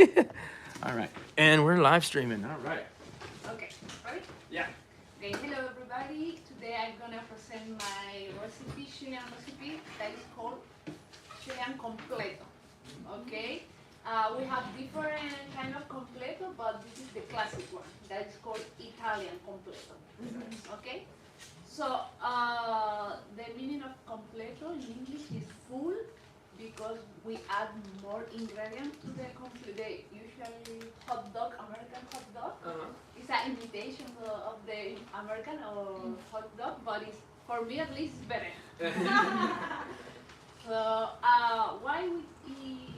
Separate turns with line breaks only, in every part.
All right. And we're live streaming. All right.
Okay, ready?
Yeah.
Okay, hello everybody. Today I'm gonna present my recipe, Chilean recipe that is called Chilean completo. Okay, we have different kind of completo, but this is the classic one that is called Italian completo. Okay, so the meaning of completo in English is full because we add more ingredients to the usual hot dog, American hot dog. It's an imitation of the American or hot dog, but it's, for me at least, it's better. So why we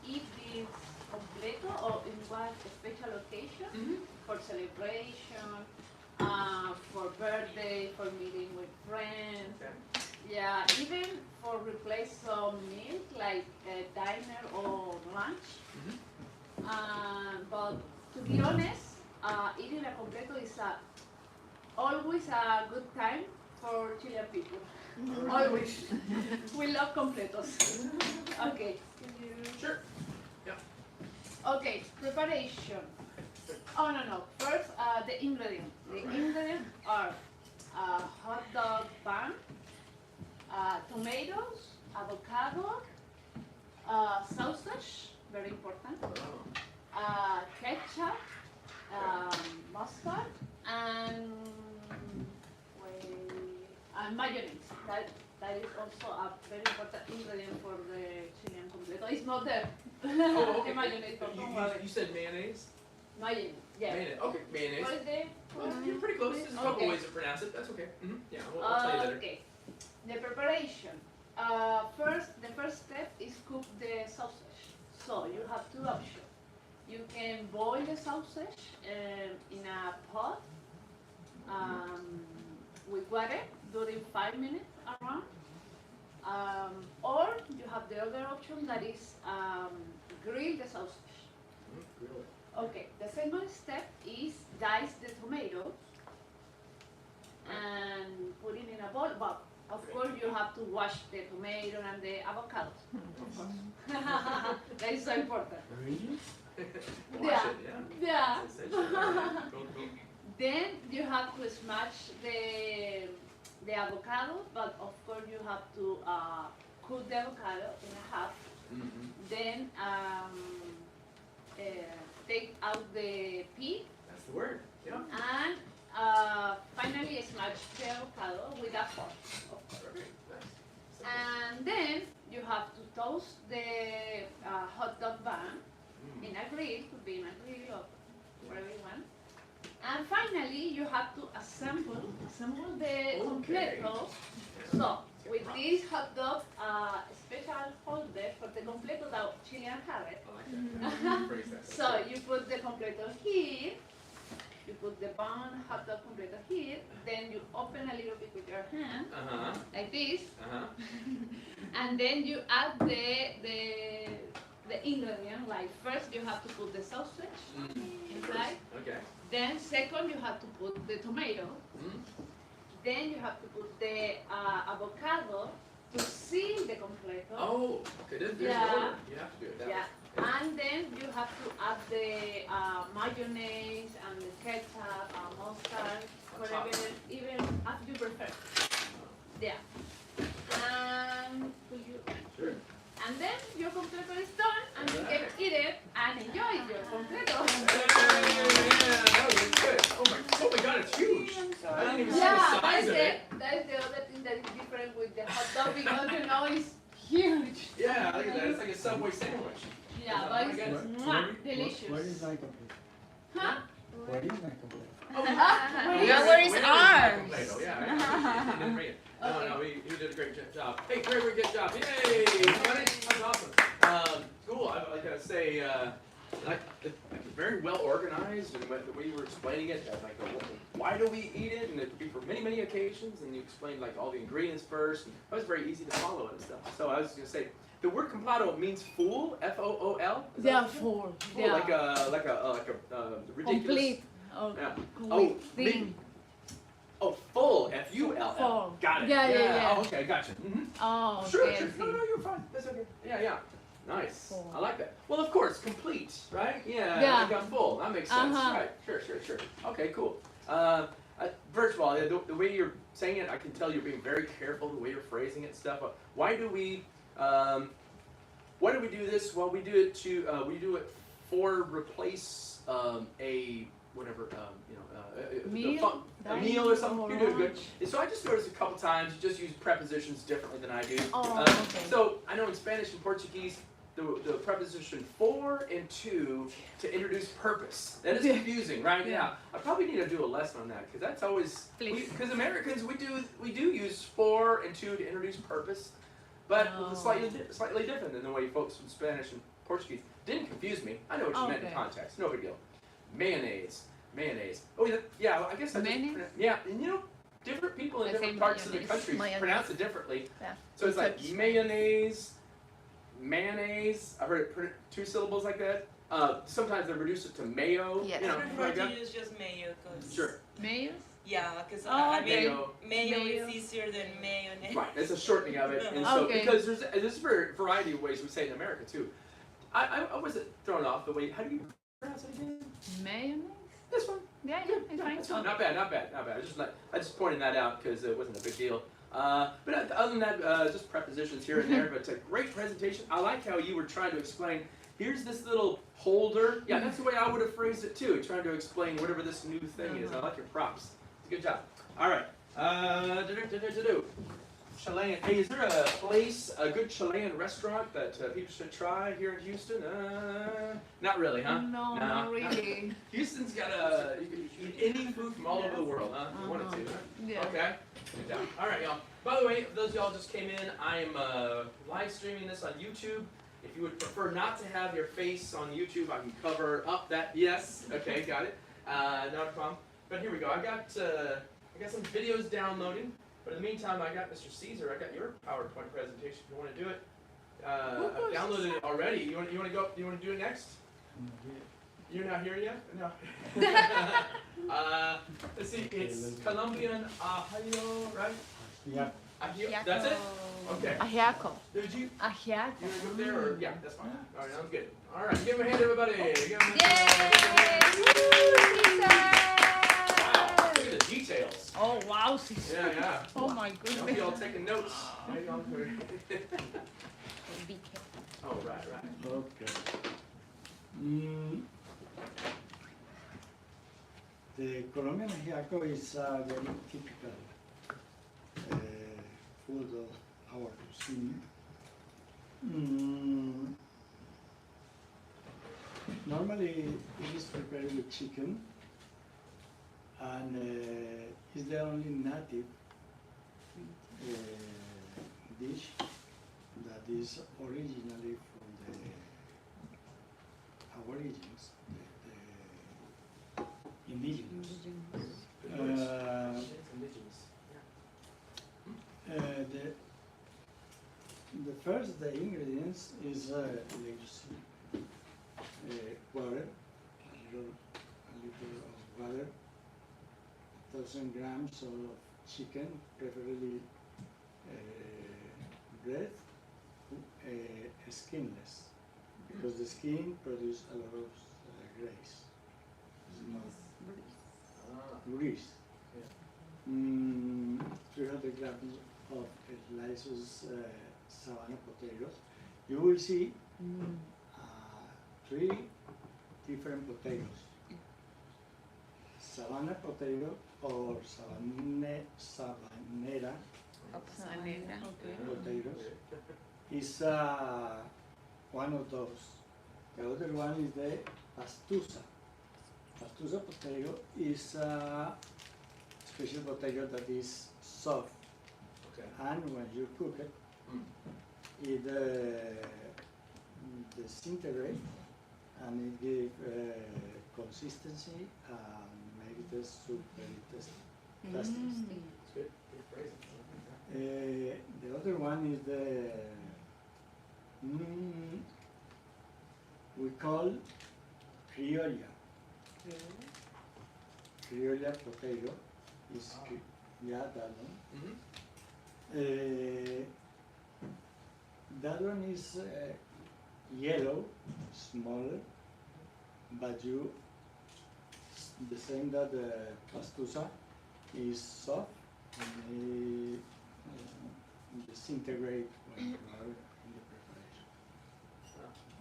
eat this completo or in what special occasion? For celebration, for birthday, for meeting with friends. Yeah, even for replace some meals like dinner or lunch. But to be honest, eating a completo is always a good time for Chilean people. Always. We love completos. Okay.
Sure. Yeah.
Okay, preparation. Oh, no. First, the ingredients. The ingredients are hot dog bun, tomatoes, avocado, sausage, very important, ketchup, mustard, and, and mayonnaise. That is also a very important ingredient for the Chilean completo. It's not there.
Oh, okay.
The mayonnaise.
You said mayonnaise?
Mayonnaise, yeah.
Mayonnaise. Okay, mayonnaise.
What is the?
Well, you're pretty close. There's a couple
Okay.
ways to pronounce it. That's okay. Yeah, I'll tell you later.
Okay. The preparation. The first step is cook the sausage. So you have two options. You can boil the sausage in a pot with water during 5 minutes around. Or you have the other option that is grill the sausage.
Grill it.
Okay, the second step is dice the tomatoes and put it in a bowl. But of course, you have to wash the tomato and the avocado. Of course, that is so important.
Really? Wash
Yeah.
it,
Yeah.
That's essential. Cool.
Then you have to smash the avocado, but of course you have to cut the avocado in half. Then take out the peel.
That's the word. Yeah.
And finally smash the avocado with a fork, of course.
Perfect. Nice.
And then you have to toast the hot dog bun in a grill, could be in a grill or whatever you want. And finally, you have to assemble the completo. So with this hot dog, special holder for the completo that Chilean have it.
I like that. Phrase that.
So you put the completo here. You put the bun hot dog completo here, then you open a little bit with your hand, like this, and then you add the ingredient. Like first you have to put the sausage inside.
Okay.
Then second you have to put the tomato. Then you have to put the avocado to seal the completo.
Oh, okay. There's the
Yeah.
order. You have to do it that way.
And then you have to add the mayonnaise and the ketchup, mustard, whatever, even as you prefer. Yeah.
Sure.
And then your completo is done, and you can eat it and enjoy your completo.
Yeah, that was good. Oh my God, it's huge. I didn't even see the
Yeah,
size of it.
that is the other thing that is different with the hot dog because it's huge.
Yeah, look at that. It's like a Subway sandwich.
Yeah, but it's delicious.
Where is my complete?
Huh?
Where is my complete?
Where is ours?
Yeah, he didn't bring it. No, he did a great job. Hey, very good job. Yay! Everybody. That's awesome. Cool. I gotta say, like, very well organized, and the way you were explaining it, like, why do we eat it, and it could be for many occasions, and you explained like all the ingredients first. And that was very easy to follow and stuff. So I was gonna say, the word completo means fool, F-O-O-L.
Yeah, full.
Full, like a ridiculous.
Complete.
Yeah.
Complete
big-
thing.
Oh, full, F-U-L-L.
Full.
Got it.
Yeah.
Oh, okay, gotcha.
Oh,
Sure,
okay.
sure. No, you're fine. That's okay. Yeah. Nice.
Full.
I like that. Well, of course, complete, right? Yeah.
Yeah.
Like I'm full. That makes sense.
Uh-huh.
Right. Sure. Okay, cool. First of all, the way you're saying it, I can tell you're being very careful the way you're phrasing it and stuff. Why do we do this? Well, we do it for replace a whatever
Meal?
a meal or something.
Or
You're doing good.
lunch?
And so I just noticed a couple times you just use prepositions differently than I do.
Oh, okay.
So I know in Spanish and Portuguese, the preposition for and to introduce purpose. That is
Yeah.
confusing, right?
Yeah.
I probably need to do a lesson on that because that's always
Please.
because Americans we do use for and to introduce purpose, but
Oh.
it's slightly different than the way folks from Spanish and Portuguese. Didn't confuse me. I know what you meant in
Okay.
context. No big deal. Mayonnaise. Oh yeah. Well, I guess I just
Mayonnaise?
yeah, and different people in
I
different
say
parts of the
mayonnaise.
country
Mayonnaise.
pronounce it differently.
Yeah.
So it's like
Touch.
mayonnaise. I've heard it two syllables like that. Sometimes they reduce it to mayo.
Yes.
You know,
I
like
prefer
that.
to use just mayo because
Sure.
Mayo?
because
Oh,
I mean
Mayo.
mayo
Mayo.
is easier than mayonnaise.
Right. It's a shortening of it, and so
Okay.
because there's a variety of ways we say it in America too. I wasn't thrown off the way. How do you pronounce it again?
Mayonnaise?
This one.
Yeah, it's fine.
That's fine. Not bad. I just pointed that out because it wasn't a big deal. But other than that, just prepositions here and there. But it's a great presentation. I like how you were trying to explain. Here's this little holder. Yeah, that's the way I would have phrased it too. Trying to explain whatever this new thing is. I like your props. Good job. All right. Chilean. Hey, is there a good Chilean restaurant that people should try here in Houston? Not really, huh?
No,
No.
not really.
Houston's got you can eat any food from all over the world, huh? If you wanted to, huh?
Yeah.
Okay. Good job. All right, y'all. By the way, for those of y'all just came in, I'm live streaming this on YouTube. If you would prefer not to have your face on YouTube, I can cover up that. Yes. Okay, got it. Not a problem. But here we go. I got some videos downloading. But in the meantime, I got Mr. Caesar. I got your PowerPoint presentation. If you want to do it, I've downloaded it already. You want to go? You want to do it next? You're not here yet? No. Let's see. It's Colombian ajiaco, right?
Yeah.
Ajiaco. That's it. Okay.
Ajiaco.
Did you?
Ajiaco.
You want to go there or yeah? That's fine. All right, sounds good. All right, give him a hand, everybody. Give him a
Yay!
hand.
Woo,
Wow, look at the details.
Oh, wow, Caesar.
Yeah.
Oh, my
I hope
goodness.
you all taking notes. Hang on to it.
Be careful.
Oh, right.
Okay. The Colombian ajiaco is a very typical food of our cuisine. Normally, it is prepared with chicken, and is the only native dish that is originally from the aborigines, the indigenous. The ingredients is electricity, water, a little of water, 1,000 grams of chicken, preferably bread, skinless, because the skin produces a lot of grease. It's not grease. 300 grams of slices Savannah potatoes. You will see 3 different potatoes. Savannah potato or sabanera potatoes is one of those. The other one is the pastusa. Pastusa potato is a special potato that is soft,
Okay.
and when you cook it, it disintegrates and it gives consistency and make the soup very tasty.
It's good. Good phrasing.
The other one is the we call criolla. Criolla potato is that one. That one is yellow, smaller, but the same that the pastusa is soft and disintegrate when you are in the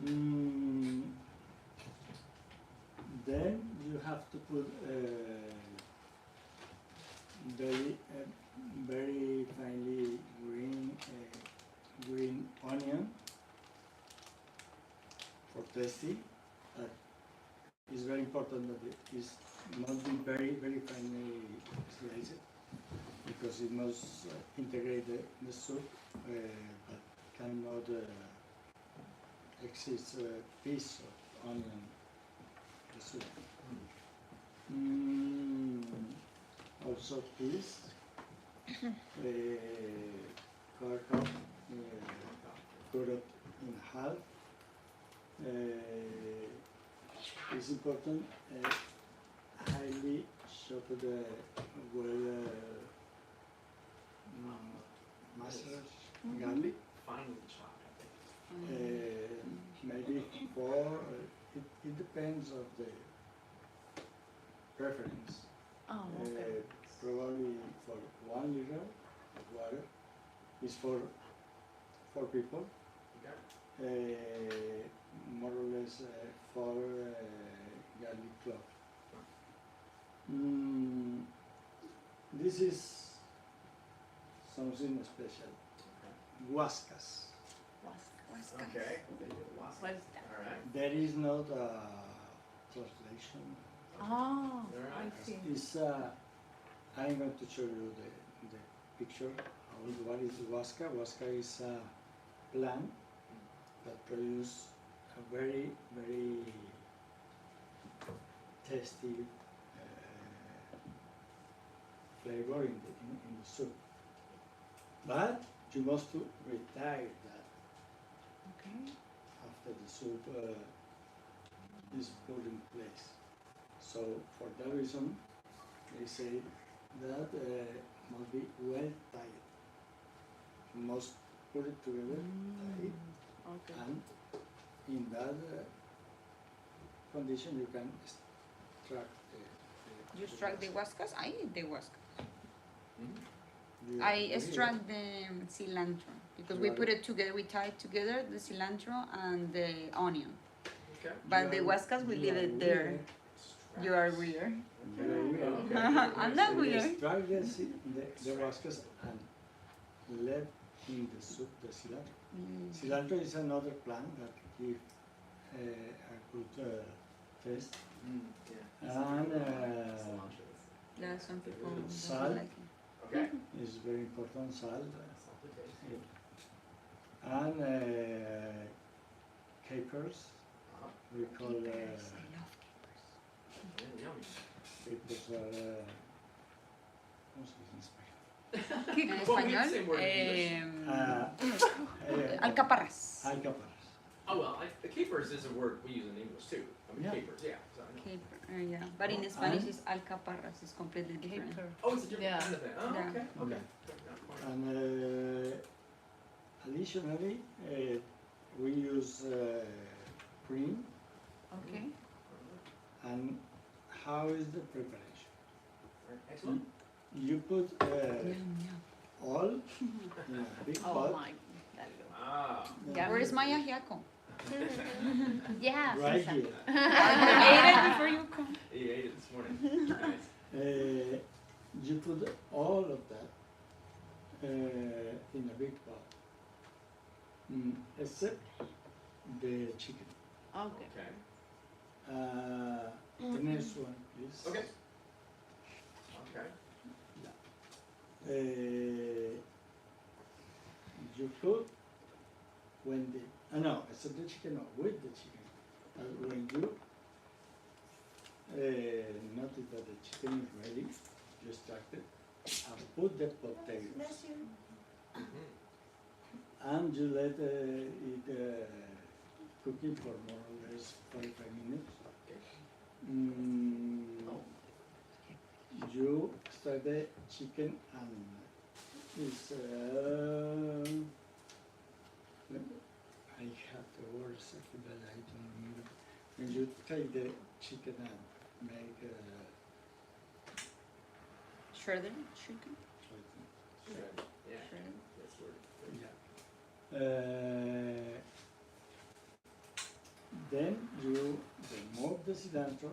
preparation. Then you have to put very finely green onion for tasty. It's very important that it is not be very finely sliced because it must integrate the soup, but cannot exist a piece of onion in the soup. Also peas, cut it in half. It's important, highly chopped massage garlic,
Finely chopped, I think.
maybe 4, it depends of the preference.
Oh, okay.
Probably for 1 liter of water is for 4 people.
Okay.
More or less 4 garlic cloves. This is something special. Huascas.
Okay.
What's that?
All right.
There is not a translation.
Oh,
Alright.
I see.
It's I'm going to show you the picture of what is huasca. Huasca is a plant that produces a very tasty flavor in the soup. But you must to retire that
Okay.
after the soup is put in place. So for that reason, they say that must be well tied. You must put it together, tie it,
Okay.
and in that condition you can extract
You extract the huascas? I eat the huascas.
Mhm.
You
I
agree?
extract the cilantro because we put it together, we tie it together, the cilantro and the onion.
Okay.
But the
You
huascas, we
you
leave it
agree,
there.
eh?
You are weird.
You agree,
Okay.
I'm not
So you
weird.
extract the huascas and let in the soup the cilantro. Cilantro is another plant that gives a good taste.
Yeah.
And
Cilantro.
Yeah, some people don't
Salt.
like it.
Okay.
is very important, salt.
Salty taste.
And capers,
Uh-huh.
we call
Capers, I love
Yeah, yummy.
capers are, ¿cómo se dice en español?
capers. En
Well, we have the
español,
same word in
alcaparras.
Alcaparras.
Oh, well, the capers is a word we use in English too. I mean,
Yeah.
capers, yeah. So I know.
Caper, yeah. But in Spanish, it's alcaparras. It's completely different.
Caper.
Oh, it's a different
Yeah.
kind of thing. Oh,
Yeah.
okay. Okay.
Yeah.
Not quite.
And additionally, we use cream.
Okay.
And how is the preparation?
Right, excellent.
You put
Yum, yum.
all in a big
Oh
pot.
my.
Ah.
Yeah.
Where is my ajiaco?
Yeah.
Right
Susan.
here.
I ate it before you come.
You ate it this morning. Nice.
You put all of that in a big pot, except the chicken.
Okay.
Okay.
The next one, please.
Okay. Okay.
You put when the no, except the chicken, no, with the chicken. When you notice that the chicken is ready, you extract it and put the potatoes.
Mhm.
And you let it cooking for more or less 45 minutes. You start the chicken and it's I have to the word exactly, but I don't remember. When you take the chicken and make
Shredded chicken.
Shred. Yeah,
Shredded.
that's word.
yeah. Then you remove the cilantro,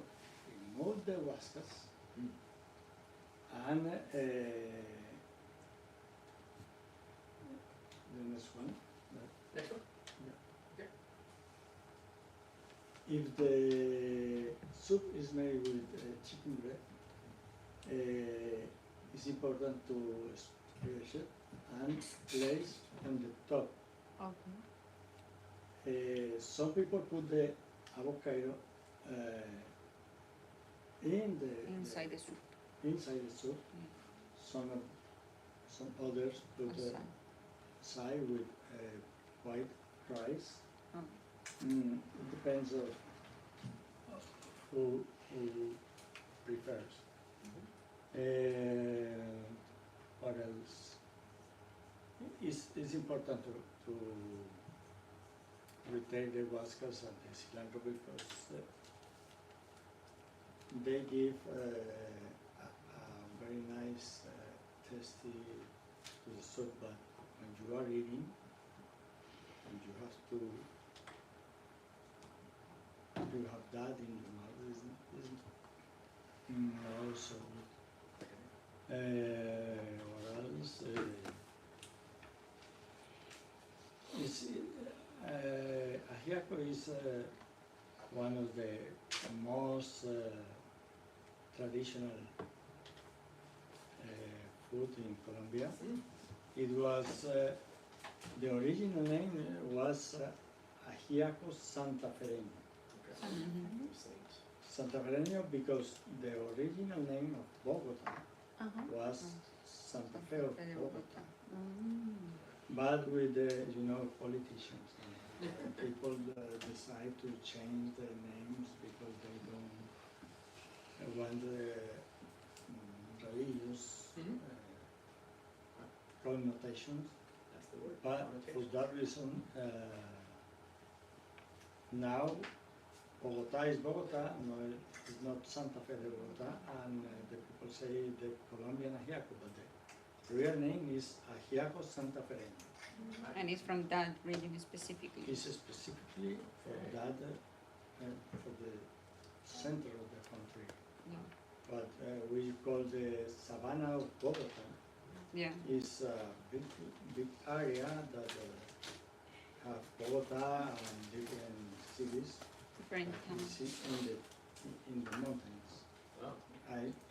remove the huascas,
Mm.
and the next one.
Next one.
If the soup is made with chicken breast, it's important to splash it and place on the top.
Okay.
Some people put the avocado in the
Inside the soup.
inside the soup. Some others put the
Outside.
side with white rice.
Oh.
It depends of who prefers. What else? It's important to retain the huascas and the cilantro because they give a very nice, tasty to the soup. But when you are eating, and you have that in your mouth, isn't also what else? Ajiaco is one of the most traditional food in Colombia.
Mm.
It was the original name was Ajiaco santafereño.
Okay.
Mhm.
Santafereño because the original name of Bogota was Santa Fe of Bogota. But with the, politicians, people decide to change the names because they don't want the religious
Mhm.
connotations.
That's the word.
But for that reason, now Bogota is Bogota, no, it's not Santa Fe de Bogota, and the people say the Colombian Ajiaco, but the real name is Ajiaco santafereño.
And it's from that region specifically.
It's specifically for that, for the center of the country.
Yeah.
But we call the Savannah of Bogota.
Yeah.
It's a big area that have Bogota and different cities.
Different towns.
It's in the mountains.
Oh,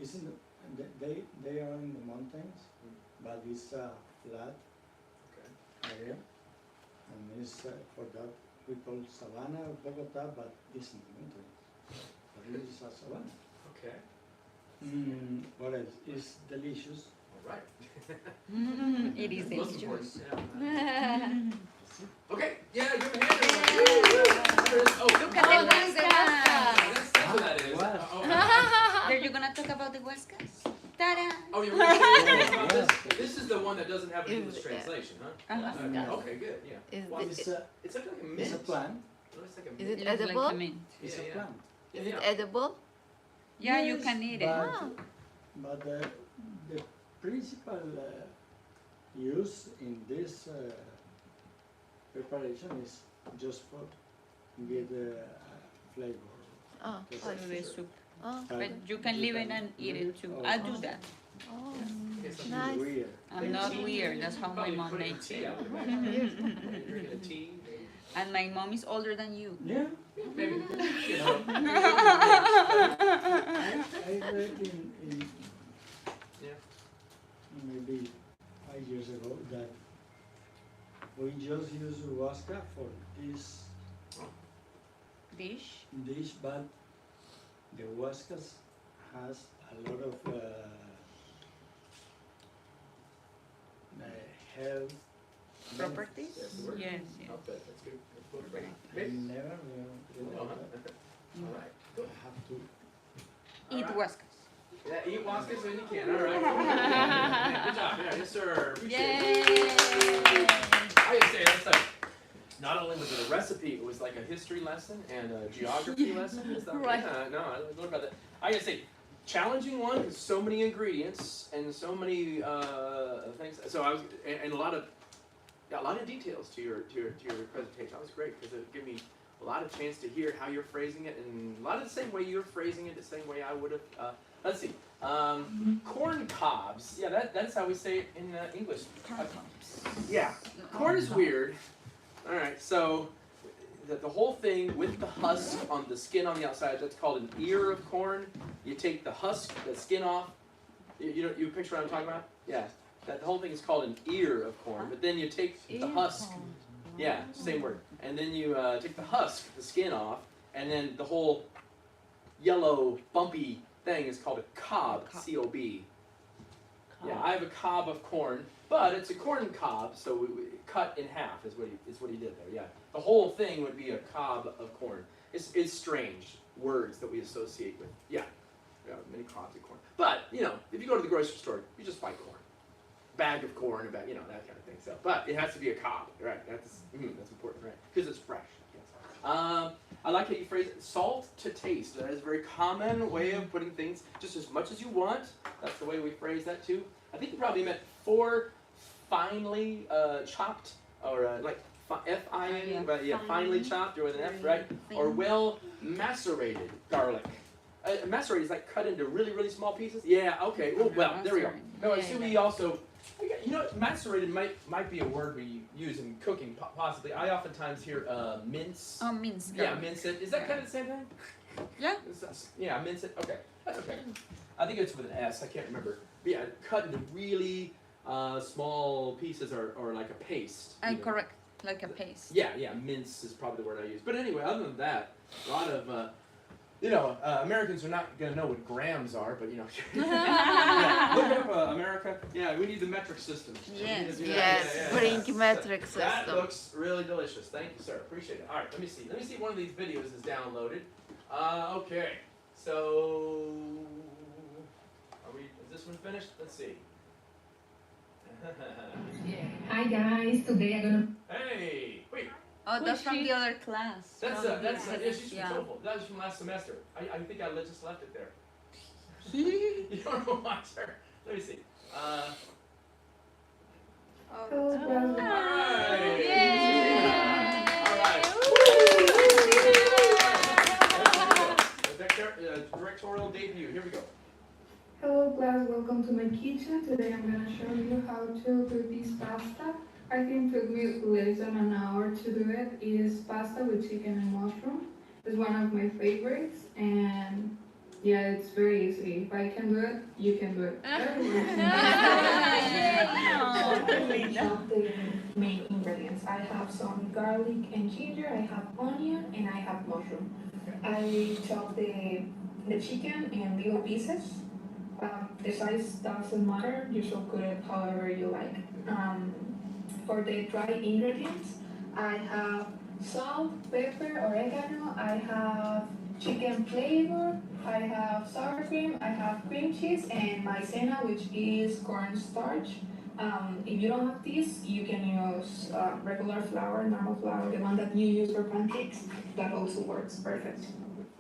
It's in they are in the mountains, but it's a flat
okay.
area, and it's for that we call Savannah of Bogota, but it's in the mountains. But it is a savanna.
Okay.
What else? It's delicious.
All right.
It is
Most
delicious.
important, yeah. Okay. Yeah, give him a hand. Oh,
Look at the huascas.
that's what that is.
What?
Are you gonna talk about the huascas? Ta-da!
Oh, you're really about
Yes.
this is the one that doesn't have an English translation, huh?
Uh-huh.
Okay, good. Yeah. Well,
It's
it's like a mint.
a plant.
Oh, it's like a
Is
mint.
it
It looks
edible?
like a mint.
It's
Yeah,
a
yeah.
plant.
Yeah,
Is it
yeah.
edible?
Yeah, you
Yes,
can eat it.
But the principal use in this preparation is just for get flavor.
Oh,
Yes.
I
To
see.
the soup.
Oh,
But you can leave it and eat it too.
or
I'll do that.
oh,
Okay, so
it's
nice.
weird.
I'm not weird. That's how my
Probably
mom
put it in
makes
tea,
it.
I would imagine. You're drinking a tea, maybe.
And my mom is older than you.
Yeah.
Maybe. You
I
know.
read in
Yeah.
maybe 5 years ago that we just use huasca for this
Dish.
dish, but the huascas has a lot of health
Properties?
That's the word.
Yes, yes.
I'll bet. That's good. That's good. Great.
I
Great.
never
Oh, huh? All right.
I have to.
Eat
All right.
huascas.
Yeah, eat Waskas when you can. All right. Good job. Yeah, yes, sir. Appreciate it.
Yay!
I just say that's like not only was it a recipe, it was like a history lesson and a geography lesson and stuff.
Right.
Yeah, no, I learned about that. I gotta say, challenging one because so many ingredients and so many things. So I was and a lot of details to your presentation. That was great because it gave me a lot of chance to hear how you're phrasing it and a lot of the same way you're phrasing it, the same way I would have. Let's see. Corn cobs. Yeah, that's how we say it in English. Yeah, corn is weird. All right, so the whole thing with the husk on the skin on the outside, that's called an ear of corn. You take the husk, the skin off. You picture what I'm talking about? Yeah, that the whole thing is called an ear of corn. But then you take the husk. Yeah, same word. And then you take the husk, the skin off, and then the whole yellow bumpy thing is called a cob, C-O-B. Yeah, I have a cob of corn, but it's a corn cob, so we cut in half is what he did there. Yeah, the whole thing would be a cob of corn. It's strange words that we associate with. Yeah, many cobs of corn. But if you go to the grocery store, you just buy corn, bag of corn, about that kind of thing. So, but it has to be a cob, right? That's important, right? Because it's fresh. Yes. I like how you phrase it, salt to taste. That is a very common way of putting things, just as much as you want. That's the way we phrase that too. I think you probably meant for finely chopped, or like F-I-N, but yeah, finely chopped, or with an F, right? Or well macerated garlic. Macerated is like cut into really, really small pieces. Yeah, okay. Oh, well, there we go. No, I see we also, macerated might be a word we use in cooking, possibly. I oftentimes hear mince.
Oh, mince.
Yeah, mince it. Is that kind of the same thing?
Yeah.
Yeah, mince it. Okay, that's okay. I think it's with an S. I can't remember. But yeah, cut into really small pieces or like a paste.
Correct, like a paste.
Yeah, mince is probably the word I use. But anyway, other than that, a lot of Americans are not going to know what grams are, but yeah, look up America. Yeah, we need the metric system.
Yes,
bring metric system.
That looks really delicious. Thank you, sir. Appreciate it. All right, let me see. Let me see if one of these videos is downloaded. Okay, so is this one finished? Let's see.
Hi guys, today I'm gonna.
Hey, wait.
Oh, that's from the other class.
That's yeah, she's from
Yeah.
TOEFL. That was from last semester. I think I just left it there. You don't know why, sir. Let me see.
Hello,
All right.
Yay!
All right. Directorial debut. Here we go.
Hello class, welcome to my kitchen. Today I'm gonna show you how to do this pasta. I think it took me less than an hour to do it. It is pasta with chicken and mushroom. It's one of my favorites, and yeah, it's very easy. If I can do it, you can do it. Of the main ingredients, I have some garlic and ginger, I have onion, and I have mushroom. I chop the chicken in little pieces. The size doesn't matter, you should cut it however you like. For the dry ingredients, I have salt, pepper, oregano, I have chicken flavor, I have sour cream, I have cream cheese, and maizena, which is cornstarch. If you don't have this, you can use regular flour, normal flour, the one that you use for pancakes. That also works perfect.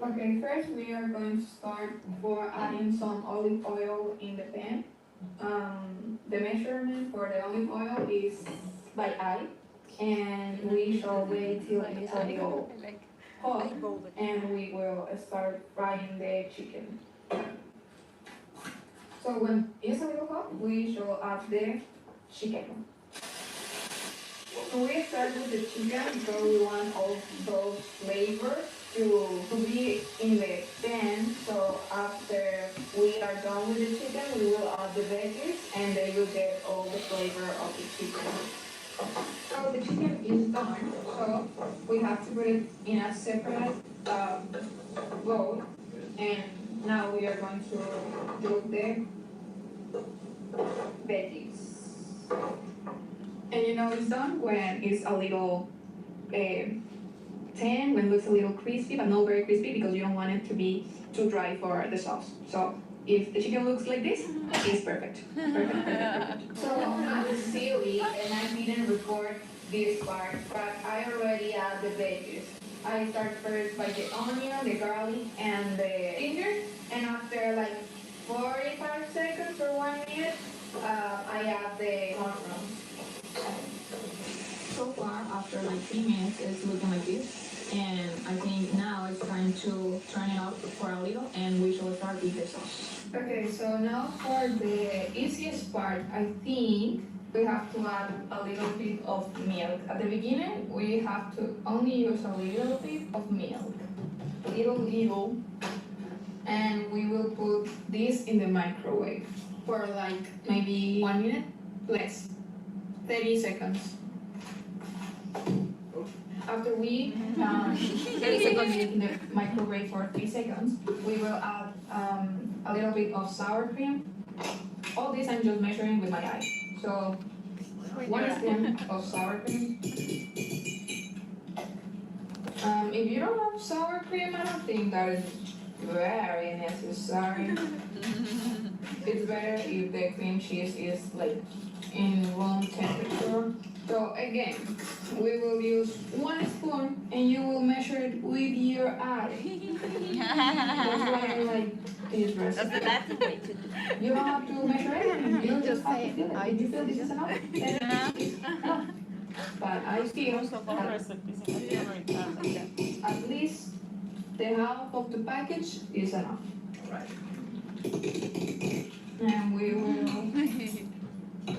Okay, first we are going to start for adding some olive oil in the pan. The measurement for the olive oil is by eye, and we shall wait till it's a little hot, and we will start frying the chicken. So when it's a little hot, we shall add the chicken. So we start with the chicken because we want all those flavors to be in the pan. So after we are done with the chicken, we will add the veggies, and then you get all the flavor of the chicken. So the chicken is done, so we have to put it in a separate bowl, and now we are going to do the veggies. And it's done when it's a little when it looks a little crispy, but not very crispy because you don't want it to be too dry for the sauce. So if the chicken looks like this, it's perfect. Perfect. So I'm silly and I didn't record this part, but I already add the veggies. I start first by the onion, the garlic, and the ginger, and after like 45 seconds or 1 minute, I add the mushrooms. So far, after like 3 minutes, it's looking like this, and I think now it's time to turn it off for a little, and we shall start with the sauce. Okay, so now for the easiest part, I think we have to add a little bit of milk. At the beginning, we have to only use a little bit of milk. Little. And we will put this in the microwave for like maybe 1 minute, less, 30 seconds. After we in the microwave for 3 seconds, we will add a little bit of sour cream. All this I'm just measuring with my eye. So 1 spoon of sour cream. If you don't have sour cream, I don't think that is very necessary. It's better if the cream cheese is like in room temperature. So again, we will use 1 spoon and you will measure it with your eye. That's why I like this recipe.
That's the best way to do it.
You don't have to measure it, you just have to feel it. If you feel this is enough, then it's enough. But I feel
Most of our recipes in the favorite
at least the half of the package is enough.
Right.
And we will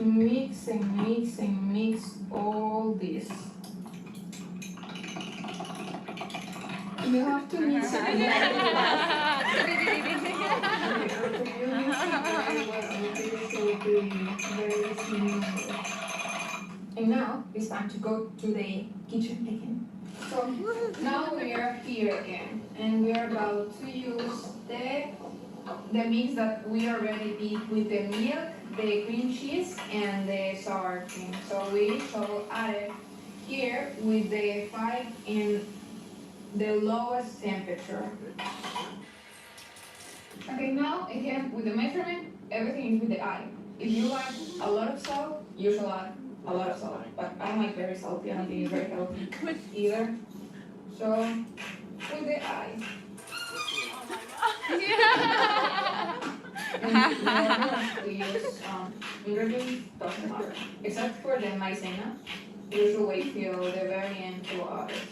mix and mix all this. You have to mix it very fast. After you mix it very well, this will be very smooth. And now it's time to go to the kitchen again. So now we are here again, and we are about to use the mix that we already did with the milk, the cream cheese, and the sour cream. So we shall add it here with the 5 in the lowest temperature. Okay, now again with the measurement, everything is with the eye. If you like a lot of salt, you shall add a lot of salt. But I don't like very salty, I don't think it's very healthy either. So with the eye. And we use ingredients, doesn't matter. Except for the maizena, you should wait till the very end to add it.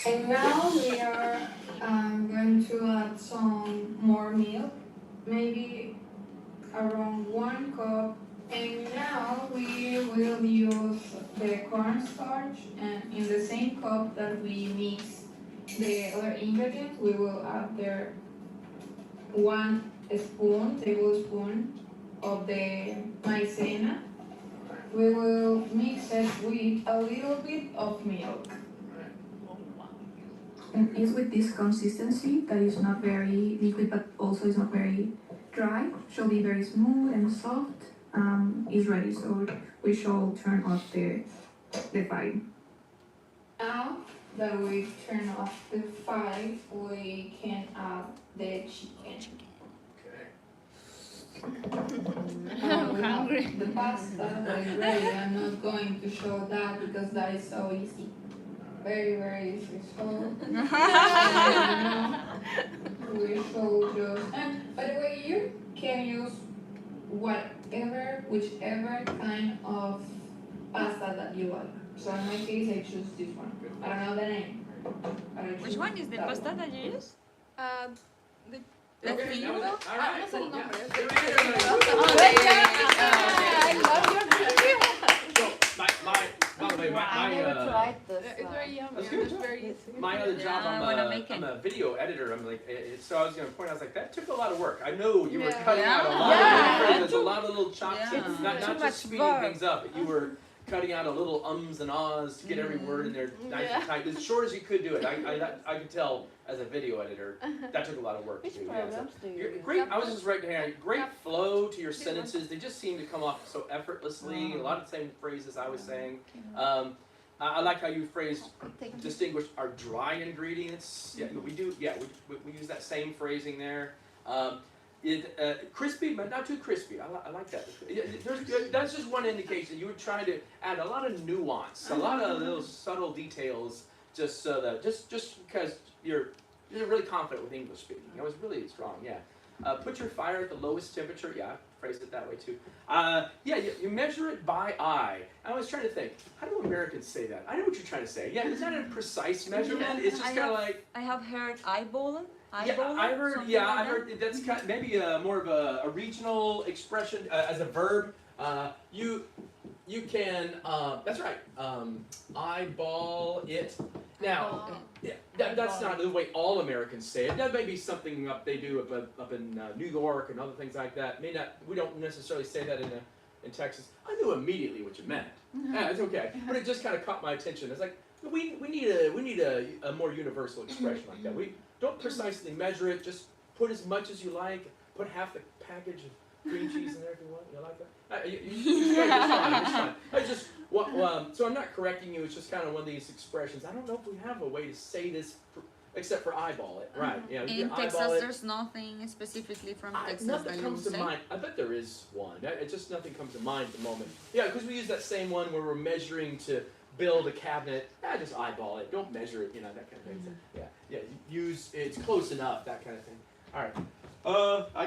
And now we are going to add some more milk, maybe around 1 cup. And now we will use the cornstarch, and in the same cup that we mix the other ingredients, we will add there 1 tablespoon of the maizena. We will mix it with a little bit of milk. And it's with this consistency that is not very liquid, but also is not very dry. Shall be very smooth and soft. Is ready, so we shall turn off the fire. Now that we turn off the fire, we can add the chicken.
I'm hungry.
The pasta that is ready. I'm not going to show that because that is so easy. Very, very easy. So now we shall just, and by the way, you can use whichever kind of pasta that you like. So in my case, I choose this one. I don't know the name. But I
Which
choose
one is the
that
pasta
one.
that you use?
Okay, that was it. All right.
no sé el nombre.
Yeah.
I love your video.
So, by the way,
I never tried this.
It's very yummy.
That's
and
good.
It's very easy.
my other job,
Yeah, I wanna make
I'm
it.
a video editor. I'm like, so I was gonna point. I was like, that took a lot of work. I know you were
Yeah.
cutting out a lot
Yeah.
of phrases, a lot of little chops,
Yeah.
not
Too
just
much
speeding
work.
things up, but you were cutting out a little ums and ahs to get every word in there nice and
Yeah.
tight, as short as you could do it. I could tell as a video editor that took a lot of work to
Which
do. Yeah, so-
programs do you
You're
use?
great. I was just right here. Great
Yep.
flow to your sentences. They just seem to come off so effortlessly. A lot of the same phrases I was saying. I like how you phrased distinguish our dry ingredients. Yeah, we do. Yeah, we use that same phrasing there. Crispy, but not too crispy. I like that. That's just one indication. You were trying to add a lot of nuance, a lot of little subtle details, just so that just because you're really confident with English speaking. It was really strong. Yeah. Put your fire at the lowest temperature. Yeah, phrased it that way too. You measure it by eye. I was trying to think, how do Americans say that? I know what you're trying to say. Yeah, is that a precise measurement? It's just kind of like.
I have heard eyeball.
Yeah, I heard. Yeah, I heard that's kind maybe more of a regional expression as a verb. You can. That's right. Eyeball it. Now, yeah, that's not the way all Americans say it. That may be something they do up in New York and other things like that. We don't necessarily say that in Texas. I knew immediately what you meant. Yeah, it's okay, but it just kind of caught my attention. It's like we need a more universal expression like that. We don't precisely measure it. Just put as much as you like. Put half the package of cream cheese in there if you want. You like that? It's fine. So I'm not correcting you. It's just kind of one of these expressions. I don't know if we have a way to say this except for eyeball it. Right? Yeah.
In Texas, there's nothing specifically from Texas
nothing
that
comes
you
to
say.
mind. I bet there is one. It just nothing comes to mind at the moment. Yeah, because we use that same one where we're measuring to build a cabinet. Just eyeball it. Don't measure it. That kind of thing. Yeah. Use it's close enough. That kind of thing. All right.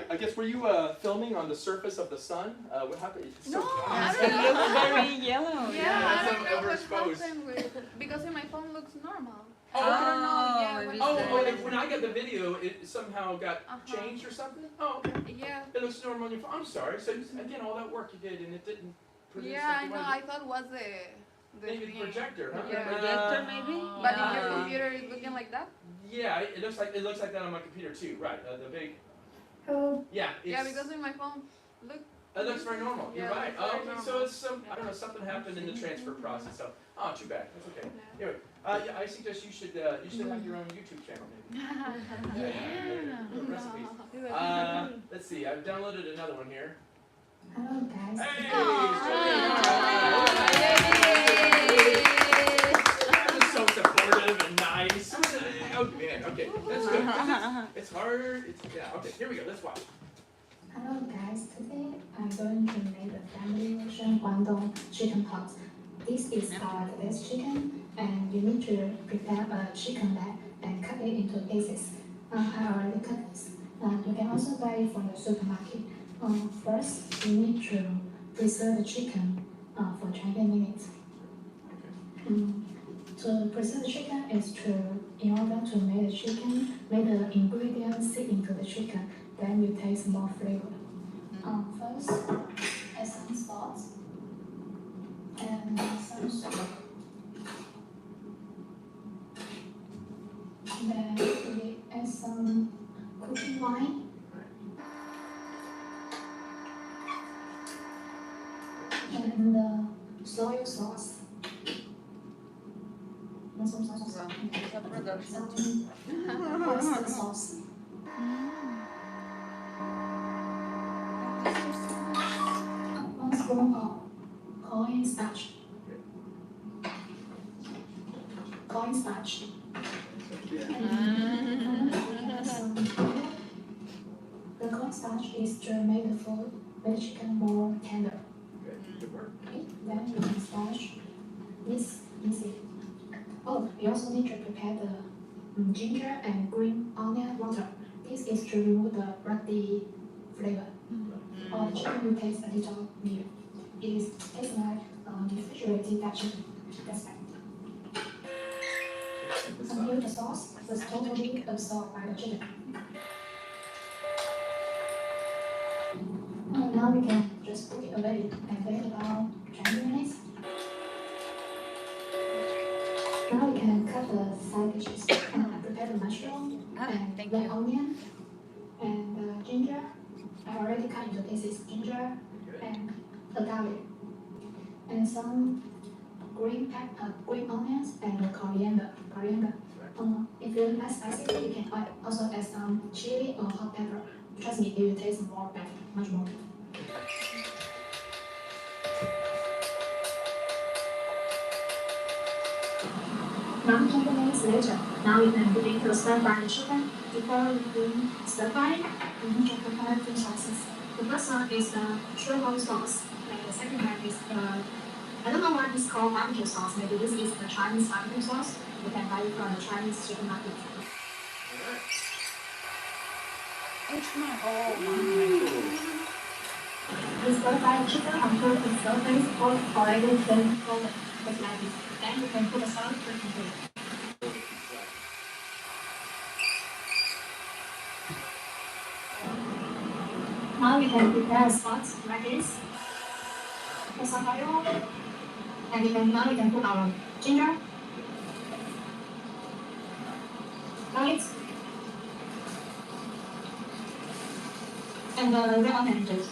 I guess were you filming on the surface of the sun? What happened? It's so
No,
hot.
I don't know.
It looks very yellow.
Yeah,
Yeah,
I don't
some
know what
overexposed.
happened with because in my phone looks normal.
Oh,
I don't know. Yeah,
maybe
what-
when I got the video, it somehow got changed or something? Oh, okay.
Yeah.
It looks normal on your phone. I'm sorry. So, again, all that work you did and it didn't produce
Yeah, I
something
know.
like
I thought was the
maybe the
thing.
projector, huh?
Yeah.
Projector maybe?
But if your computer is looking like that?
Yeah, it looks like that on my computer too. Right, the big.
Hello.
Yeah,
Yeah,
it's,
because in my phone, look.
it looks very normal. You're
Yeah,
right.
it looks very
Okay, so
normal.
it's I don't know, something happened in the transfer process. So, too bad. That's okay.
Yeah.
Anyway, I suggest you should have your own YouTube channel maybe. Recipes. Let's see. I've downloaded another one here.
Hello, guys.
Hey,
Yay!
Just so supportive and nice. Oh man, okay, that's good. It's hard. Okay. Here we go. Let's watch.
Hello, guys. Today I'm going to make the family version Guangdong chicken pot. This is our latest chicken, and you need to prepare a chicken leg and cut it into pieces. I already cut this. You can also buy it from the supermarket. First, you need to preserve the chicken for 20 minutes. To preserve the chicken is in order to make the chicken, make the ingredients sit into the chicken, then you taste more flavor. First, add some salt and some sugar. Then we add some cooking wine. And soy sauce. And some soy sauce.
It's a production.
Some oyster sauce. 1 spoon of cornstarch. The cornstarch is to make the food, make the chicken more tender.
Good work.
Okay, then you can starch mix it. Oh, you also need to prepare the ginger and green onion water. This is to remove the ruddy flavor. Or the chicken will taste a little weird. It tastes like refrigerated chicken. That's right. Until the sauce was totally absorbed by the chicken. Now we can just put it away and wait about 20 minutes. Now we can cut the side dishes. Prepare the mushroom and
thank
red
you.
onion and ginger. I already cut into pieces ginger and the garlic and some green onions and coriander. If you like spicy, you can also add some chili or hot pepper. Trust me, it will taste more better, much more better. Now 20 minutes later, Now you can put it to stir fry the chicken. Before you do stir fry, you need to prepare two sauces. The first one is the churro sauce, and the second one is I don't know what is called barbecue sauce. Maybe this is the Chinese barbecue sauce. You can buy it from the Chinese supermarket.
It's my oh
You stir fry the chicken until the surface is already thin golden, just like this. Then you can put the sauce into it. Now you can prepare a sauce like this. Put some oil, and now you can put our ginger, garlic, and the red onion juice.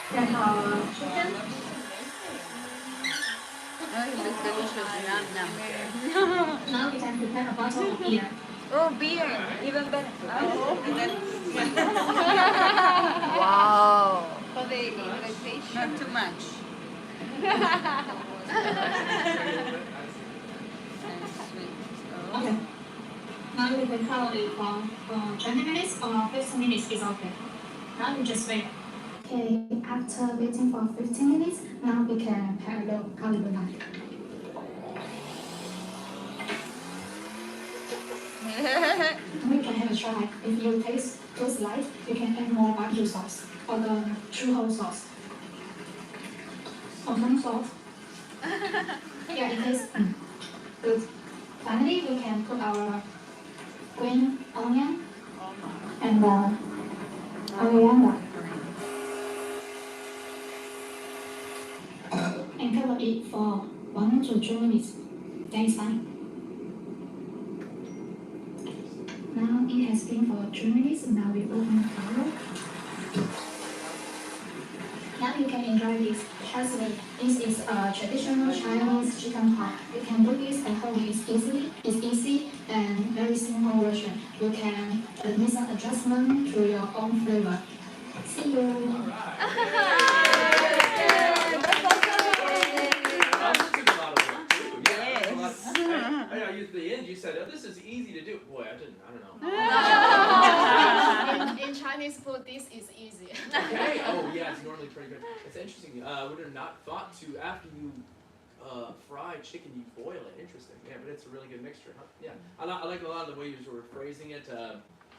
Then our chicken.
Oh, it looks delicious. Yum, yum.
Now we can prepare a bottle of beer.
Oh, beer. Even better. Oh, and then
Wow.
For the invitation.
not too much. And sweet. Oh.
Okay. Now we can cover it for 20 minutes or 15 minutes is okay. Now we just wait. Okay, after waiting for 15 minutes, now we can pair the olive oil. We can have a try. If you taste too light, you can add more barbecue sauce or the churro sauce. Or some salt. Yeah, it tastes good. Finally, we can put our green onion and coriander and cover it for 1 to 2 minutes. Then it's fine. Now it has been for 2 minutes. Now we open the cover. Now you can enjoy this chassis. This is a traditional Chinese chicken pot. You can do this at home. It's easy and very simple version. You can make some adjustment to your own flavor. See you.
I used the end. You said, "Oh, this is easy to do." Boy, I don't know.
In Chinese food, this is easy.
Okay. Oh, yeah, it's normally pretty good. It's interesting. Would have not thought to after you fry chicken, you boil it. Interesting. Yeah, but it's a really good mixture, huh? Yeah. I like a lot of the way you were phrasing it.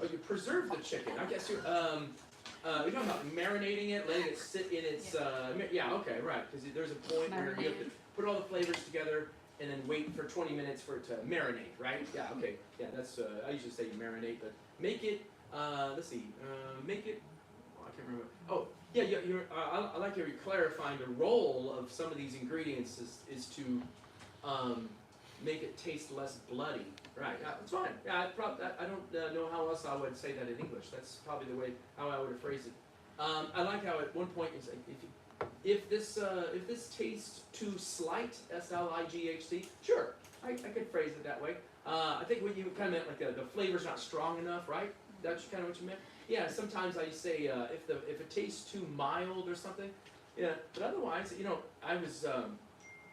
You preserve the chicken. I guess you're talking about marinating it, letting it sit in its. Yeah. Okay. Right. Because there's a point where you have to put all the flavors together and then wait for 20 minutes for it to marinate. Right. Yeah. Okay. Yeah. That's. I usually say you marinate, but make it. Let's see. Make it. Oh, I can't remember. Oh. Yeah, I like how you're clarifying the role of some of these ingredients is to make it taste less bloody. Right, yeah, it's fine. Yeah, I don't know how else I would say that in English. That's probably the way how I would have phrased it. I like how at one point it's like, if this tastes too slight, S-L-I-G-H-T, sure, I could phrase it that way. I think what you kind of meant like the flavor's not strong enough, right? That's kind of what you meant. Yeah, sometimes I say if it tastes too mild or something. Yeah, but otherwise, I was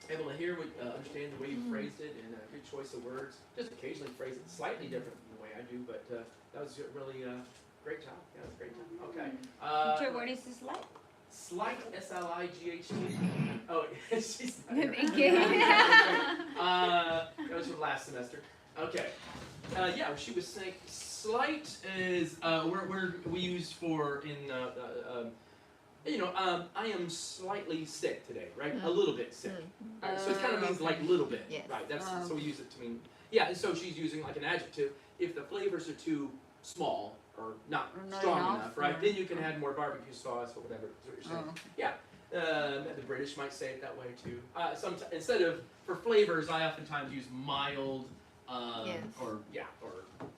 able to hear understand the way you phrased it and a good choice of words. Just occasionally phrase it slightly different from the way I do, but that was really great job. Yeah, that was a great job. Okay.
Teacher, what is this like?
Slight, S-L-I-G-H-T. Oh, she's not here.
Thank you.
That was from last semester. Okay. Yeah, she was saying slight is we use for in I am slightly sick today, right? A little bit sick. Right, so it kind of means like little bit,
Yes.
right? That's so we use it to mean and so she's using like an adjective if the flavors are too small or not
Not
strong
enough,
enough, right?
yeah.
Then you can add more barbecue sauce or whatever. Is what you're saying.
Oh.
Yeah. The British might say it that way too. Instead of for flavors, I oftentimes use mild,
Yes.
or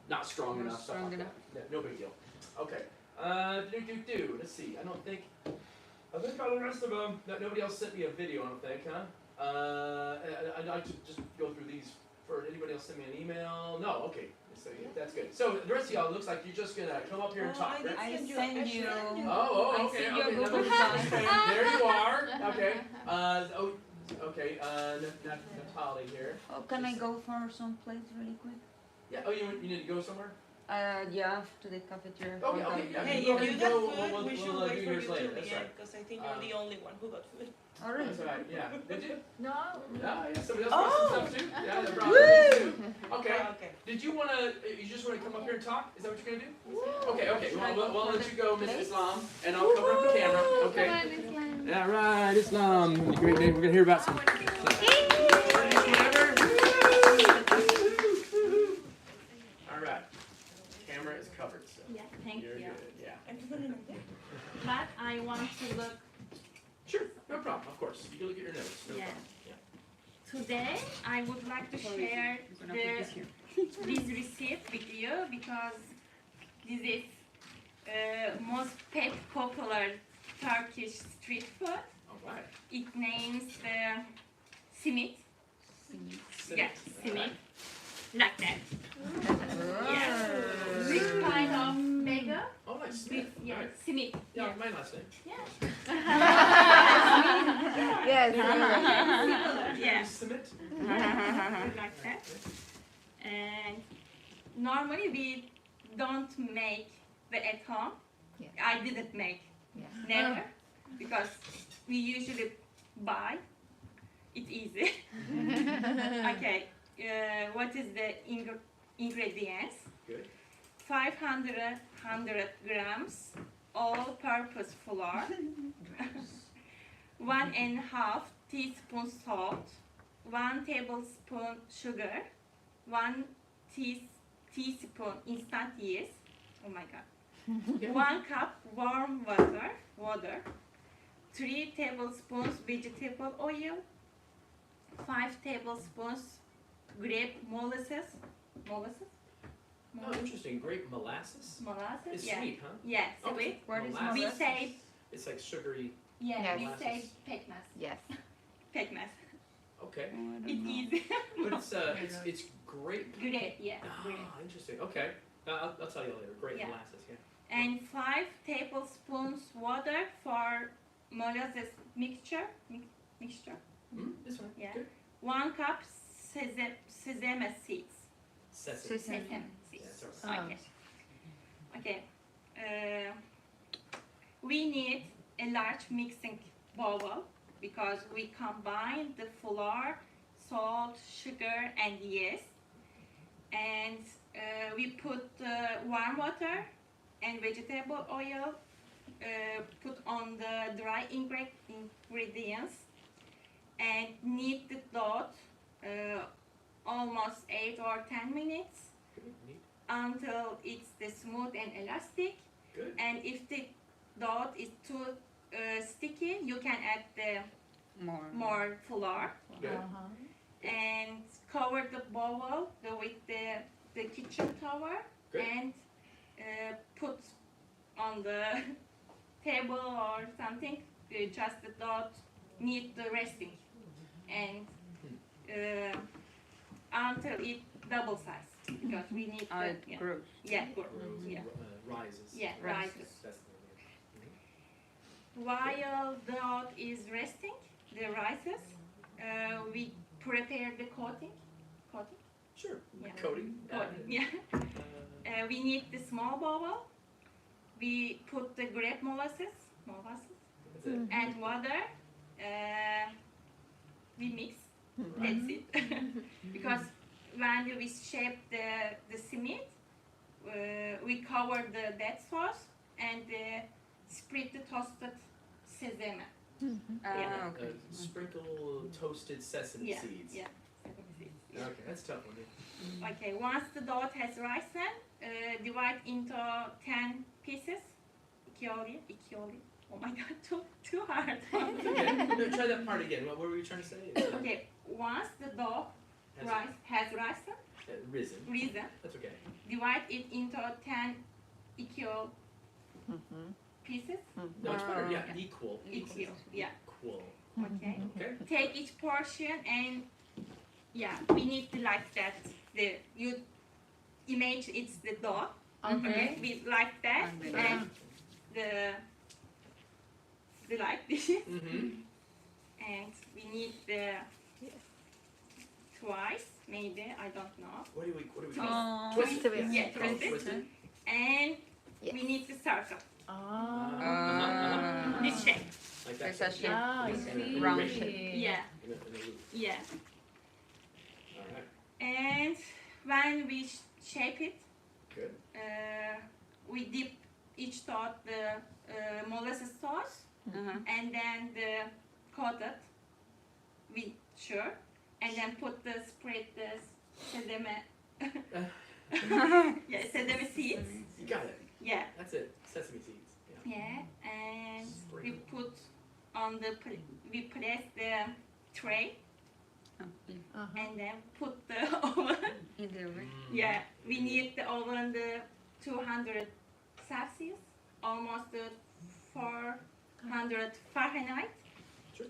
not strong
Not
enough.
strong
something
enough.
like that. Yeah, no big deal. Okay. Let's see. I think all the rest of them. Nobody else sent me a video. I don't think, huh? I'd like to just go through these. For anybody else send me an email? No. Okay. They So that's good. So the rest of y'all, looks like you're just gonna come up here and talk, right?
I send you.
Oh,
I
okay,
send you a
okay.
Google
Okay,
Drive.
there you are. Okay. Okay. Natalie here.
Oh, can I go for some place really quick?
Yeah. Oh, you need to go somewhere?
Yeah, to the cafeteria.
Okay. Okay. Yeah.
Hey,
go
if
ahead
you
and
got
go.
food, we should wait
do
for
yours
you
later.
till the
That's
end,
right.
because I think you're the only one who got food.
Oh, really?
That's right. Yeah. Did you?
No.
Oh, yeah. Somebody else brought some stuff too. Yeah. They brought some too. Okay.
Okay.
Did you wanna? You just wanna come up here and talk? Is that what you're gonna do? Okay. Okay. We'll let you go, Miss Islam, and I'll cover up the camera. Okay.
Come on, Islam.
All right, Islam. Great name. We're gonna hear about some. All right. Camera is covered, so
Yeah, thank
you're
you.
good. Yeah.
But I want to look
Sure. No problem. Of course. You can look at your notes. No
Yeah.
problem. Yeah.
today. I would like to share
I'm gonna put this here.
this receipt with you because this is most popular Turkish street food.
All right.
It names simit. Yeah, simit. Like that. Yeah. This kind of bagel.
Oh, nice.
With, yeah,
All right.
simit.
Yeah, my last name.
Yeah.
Yes.
Yeah.
Submit.
Like that. And normally we don't make the at home.
Yeah.
I didn't make.
Yeah.
Never. Because we usually buy. It's easy. Okay. What is the ingredients?
Good.
500 grams all-purpose flour, 1.5 teaspoon salt, 1 tablespoon sugar, 1 teaspoon instant yeast. Oh my God. 1 cup warm water, 3 tablespoons vegetable oil, 5 tablespoons grape molasses.
Oh, interesting. Grape molasses.
Molasses.
It's
Yeah.
sweet, huh?
Yes.
Oh,
Sweet.
What is
molasses.
We
molasses?
say
It's like sugary.
yeah.
Yes.
We
Molasses.
say pekmez.
Yes.
Pekmez.
Okay.
Oh, I don't
It's
know.
easy.
But it's grape.
Great. Yeah. Great.
Ah, interesting. Okay. I'll tell you later. Grape
Yeah.
molasses. Yeah.
And 5 tablespoons water for molasses mixture.
This one.
Yeah.
Good.
1 cup sesame seeds.
Sesame.
Sesame.
Sesame
Yeah,
seeds.
that's all right.
Okay. Okay. We need a large mixing bowl because we combine the flour, salt, sugar, and yeast. And we put warm water and vegetable oil. Put on the dry ingredients and knead the dough almost 8 or 10 minutes
Good. Neat.
until it's the smooth and elastic.
Good.
And if the dough is too sticky, you can add the more flour
Good.
and cover the bowl with the kitchen towel
Good.
and put on the table or something. Just the dough need the resting and until it double size because we need the
It grows.
yeah.
Rises.
Yeah, rises.
That's the
While the dough is resting, the rises, we prepare the coating.
Sure.
Yeah.
Coating.
Yeah. We need the small bowl. We put the grape molasses
That's it.
and water. We mix. That's it. Because when we shape the cement, we cover that sauce and spread the toasted sesame. Yeah.
Okay.
Sprinkle toasted sesame
Yeah,
seeds.
yeah.
Okay, that's a tough one. Yeah.
Okay, once the dough has risen, divide into 10 pieces. İkioli. Oh my God, too hard.
Okay. No, try that part again. What were we trying to say?
Okay, once the dough
Has
has
risen.
risen,
That's okay.
divide it into 10 equal pieces.
No, it's better. Yeah,
Yeah.
equal.
Equal, yeah.
Equal.
Okay.
Okay.
Take each portion and yeah, we need to like that. You image it's the dough,
Okay.
okay, we like that,
And the-
and the like this,
Mm-hmm.
and we need the twice, maybe, I don't know.
What do we do?
Oh,
Twist it.
Twist.
Yeah,
Oh,
twist it.
twist it.
And
Yes.
we need the circle,
Ah.
this shape,
Like that.
There's a shape.
Ah, I
In a-
see.
in a
Round
ring.
shape.
yeah,
In a loop.
yeah.
All right.
And when we shape it,
Good.
we dip each dot the molasses sauce,
Uh-huh.
and then the coated with sugar, and then put the spread the sedeme, yeah, sedeme seeds,
You got it.
yeah,
That's it. Sesame seeds. Yeah.
yeah, and we
Sprinkle.
put on the we press the tray,
Oh, yeah.
Uh-huh.
and then put the oven.
In the ring.
Yeah, we need the oven the 200 Celsius, almost 400 Fahrenheit.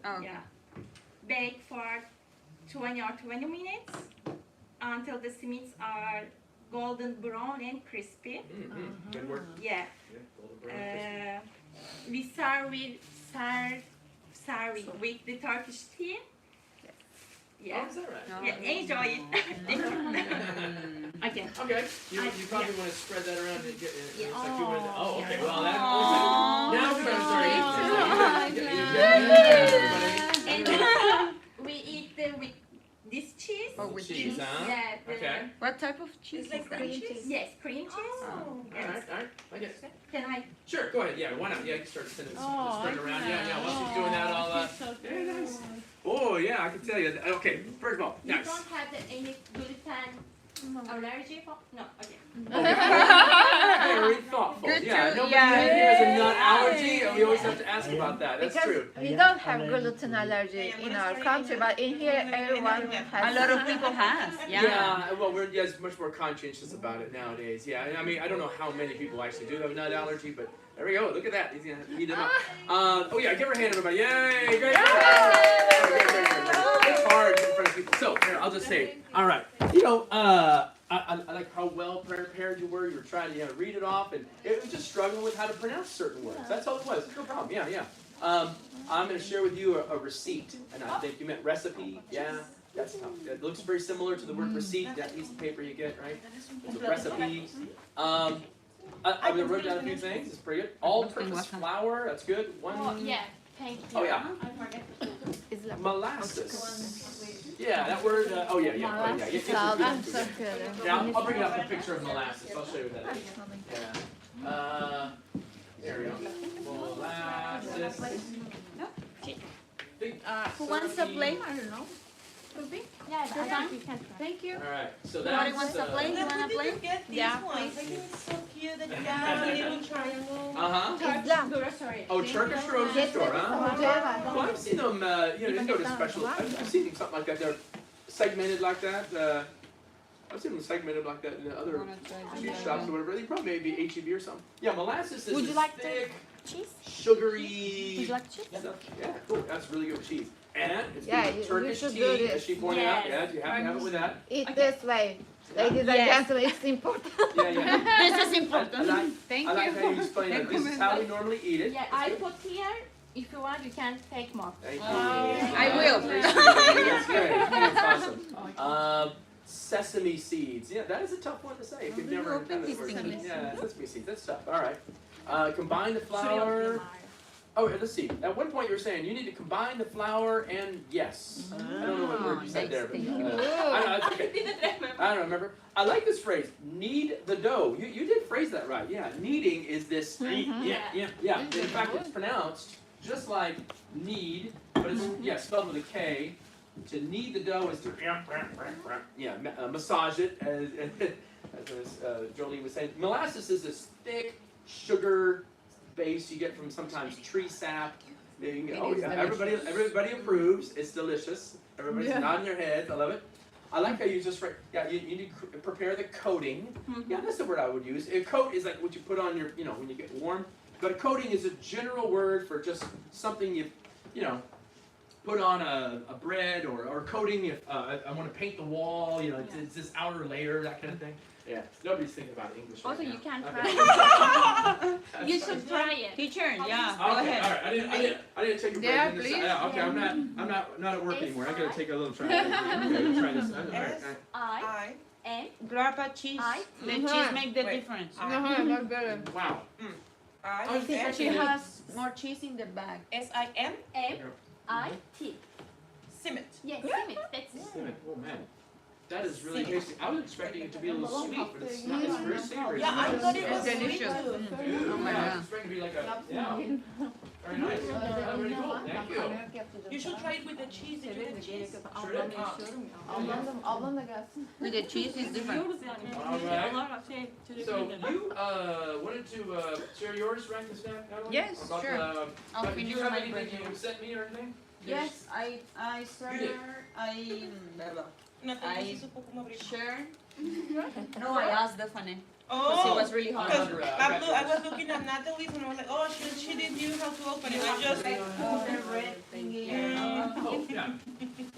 Oh,
Yeah. Bake for 20 or 20 minutes until the meats are golden brown and crispy.
Mm-hmm. Good work.
Yeah.
Yeah. Golden brown. crispy.
We serve with the Turkish tea. Yeah.
Oh, is that right?
No.
Yeah, enjoy it.
Mm.
Again.
Okay. You
I-
probably want to spread that around and get.
Yeah.
It's like you wanted to, oh, okay. Well, that.
Aw.
Now we're gonna start eating.
And we eat with this cheese.
Oh, with
Cheese,
cheese.
huh?
Yeah. the-
Okay.
What type of cheese
It's like
is that?
cream cheese.
Yes, cream cheese.
Oh.
All right. All right. I guess.
Can I?
Sure. Go ahead. Yeah. Why not? Yeah. You can start sending
Oh,
spread around. Yeah. Yeah. While she's
oh,
doing that, I'll.
it's so
Very
good.
nice. Oh yeah. I can tell you. Okay. First of all,
You
nice.
don't have any gluten allergy for? No. Okay.
Very thoughtful.
Good
yeah.
to-
Nobody
yeah.
here has a nut allergy, and we always have to ask about that. That's
Because
true.
we don't have gluten allergy in our country, but in here everyone has.
A lot of people has. Yeah.
Well, we're yes, much more conscientious about it nowadays. Yeah, I mean, I don't know how many people actually do have a nut allergy, but there we go. Look at that. He's gonna heat it up. Oh yeah, give her a hand, everybody. Yay! Great. It's hard in front of people. So here, I'll just say, all right. You know, I like how well prepared you were. You were trying to read it off, and it was just struggling with how to pronounce certain words. That's all it was. No problem. Yeah, yeah. I'm going to share with you a receipt, and I think you meant recipe. Yeah, that's tough. It looks very similar to the word receipt. That piece of paper you get, right? It's a recipe. I wrote down a few things. It's pretty good. All-purpose flour. That's good. One.
Oh, yeah, thank you.
Oh, yeah.
I forget.
It's like
Molasses. Yeah, that word. Oh yeah, yeah. Oh, yeah.
molasses.
Yeah,
Oh,
yeah,
that's so good.
yeah, I'll bring up a picture of molasses. I'll show you what that is. Yeah. There we go. Molasses. Big
Who wants a
30.
plate? I don't know.
Could be? Yeah, I think we can.
Thank you.
All right. So
Somebody
that's.
wants a plate? You want a plate?
Get these
Yeah,
ones.
please.
I think it's so cute that you have a little triangle.
Uh-huh.
Turkish grocery.
Oh, Turkish grocery store, huh? Well, I've seen them, you know, they go to special, I've seen something like that, they're segmented like that, I've seen them segmented like that in other cheese shops or whatever, they probably may be H-E-B or something. Yeah, molasses is
Would you
this
like to-
thick,
Cheese?
sugary
Would you like cheese?
stuff. Yeah, cool, that's really good with cheese. And it's
Yeah,
good with
you
Turkish
should do
tea,
this.
as she pointed out,
Yes.
yeah, you have to have it with that.
Eat this way. Ladies and
Yes.
gentlemen, it's important.
Yeah, yeah.
This is
I
important.
like,
Thank
I like
you.
how you explain that, this is how we normally eat it.
Yeah,
It's
I
good.
put here. If you want, you can take more.
Thank you.
I will.
That's great. That's awesome. Sesame seeds. Yeah, that is a tough one to say. If you've never
open
done it
these
before.
things.
Yeah, sesame seeds. That's tough. All right. Combine the flour. Oh, let's see. At one point you were saying you need to combine the flour and yes. I don't know what word you said there, but
Nice,
I don't know. It's okay. I don't remember. I like this phrase. Knead the dough. You did phrase that right. Yeah. Kneading is this. Yeah. In fact, it's pronounced just like knead, but it's spelled with a K. To knead the dough is to massage it, as Jolene was saying. Molasses is this thick sugar base you get from sometimes tree sap. Oh yeah, everybody approves. It's delicious. Everybody's nodding their heads. I love it. I like how you just you need to prepare the coating. Yeah, that's the word I would use. A coat is like what you put on your, when you get warm. But a coating is a general word for just something you put on a bread or coating if I want to paint the wall, it's this outer layer, that kind of thing. Yeah, nobody's thinking about English
Also,
right
you
now.
can
Okay.
try. You
Sorry.
should try it.
Teacher, yeah,
Okay,
go ahead.
all right. I didn't take a break.
Yeah,
in this-
please.
Okay, I'm not at work anymore. I gotta take a little try. Okay, try this. All right.
I N
Grab a cheese.
I
The
Mhm.
cheese make the
Wait.
difference.
No, not better.
Wow.
I
think
She has more cheese in the bag.
S-I-M
M I T.
Simit.
Yes, Simit. That's it.
Cinnamon. Oh man, that is really tasty. I was expecting it to be a little sweet, but it's not. It's very savory.
Yeah, I thought it was
It's
sweet
delicious.
too.
Oh my
Yeah, I
god.
was expecting it to be like a very nice. Very cool. Thank you.
You should try it with the cheese. Did you get cheese?
Sure did.
With the cheese is different.
Alright. So you wanted to share yours, right, Ms. Natalie?
Yes,
About
sure.
the-
I'll
but did
finish
you have
my
anything
bread.
you sent me or anything?
Yes, I started,
Natalia
I-
sí supo cómo abrir.
share. No, I asked Stephanie, because it
Oh,
was really hard.
because
I got
I was looking at Natalie's and I was like, oh, she didn't knew how to open it. I just.
The red thingy.
Oh, yeah.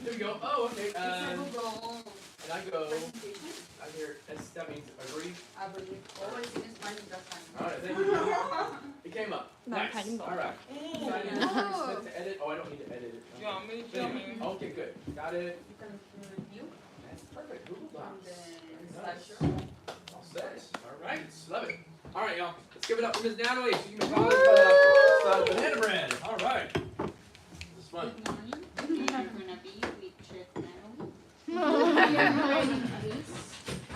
There we go. Oh, okay.
Google.
And I go. I hear. That means agree.
Always in Spanish, that's fine.
All right. Thank you. It came up. Nice. All right. So I need to edit. Oh, I don't need to edit it.
Yummy,
There you
yummy.
go. Okay, good. Got it.
You can review
Perfect. Google
from
Docs.
the
Nice.
slideshow.
All set. All right. Love it. All right, y'all. Let's give it up for Ms. Natalie. She can call banana bread. All right. This is fun.
Good morning. You're gonna be with Chef Natalie. We are making this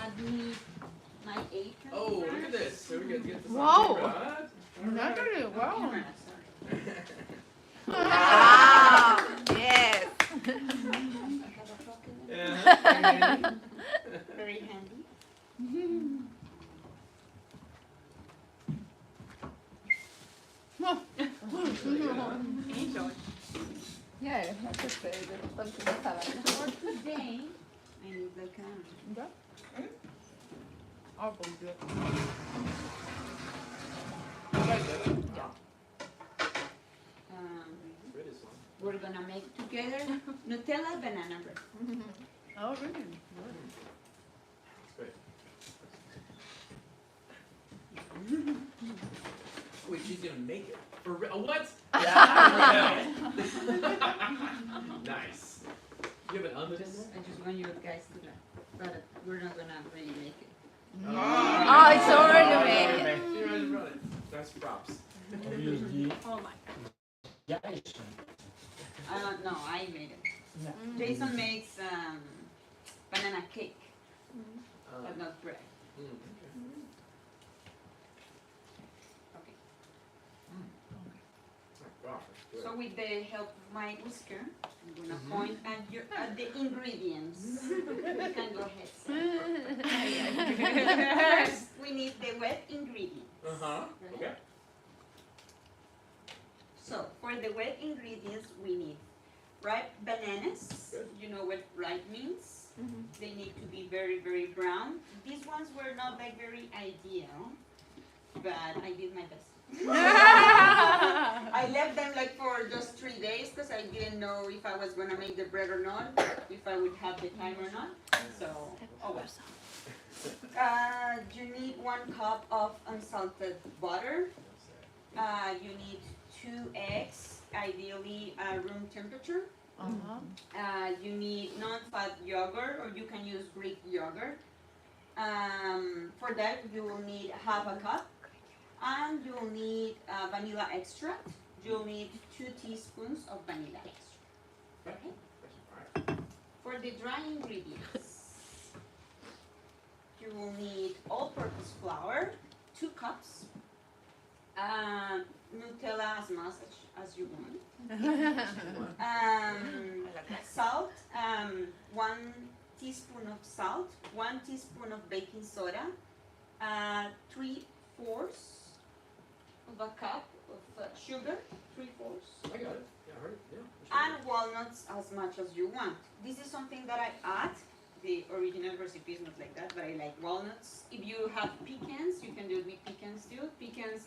at midnight 8.
Oh, look at this. So we get this.
Wow.
Right.
Natalie, wow.
Sorry.
Wow. Yes.
I have a clock in there.
Yeah.
Very handy.
Yeah, that's a
For today, I need like a
Bread is fun.
we're gonna make together Nutella banana bread.
Oh, really?
Wait, she's gonna make it. For real? What? Yeah. Nice. You have an oven in there?
I just want you guys to know, but we're not gonna really make it.
Oh, it's already made.
You guys run it. That's props.
Oh my god.
No, I made it. Jason makes banana cake, but not bread.
Okay.
Okay.
Oh, gosh, that's good.
So with the help of my whisker, I'm gonna point at the ingredients. You can go ahead. First, we need the wet ingredients.
Uh-huh. Okay.
So for the wet ingredients, we need ripe bananas.
Good.
You know what ripe means. They need to be very, very brown. These ones were not like very ideal, but I did my best. I left them like for just 3 days because I didn't know if I was gonna make the bread or not, if I would have the time or not. So, oh well. You need 1 cup of unsalted butter. You need 2 eggs, ideally room temperature. You need non-fat yogurt, or you can use Greek yogurt. For that, you will need half a cup, and you'll need vanilla extract. You'll need 2 teaspoons of vanilla extract. Okay? For the dry ingredients, you will need all-purpose flour, 2 cups, Nutella as much as you want. Salt, 1 teaspoon of salt, 1 teaspoon of baking soda, 3/4 of a cup of sugar, 3/4,
I got it. Yeah, I heard it. Yeah.
and walnuts as much as you want. This is something that I add. The original recipe is not like that, but I like walnuts. If you have pecans, you can do it with pecans too. Pecans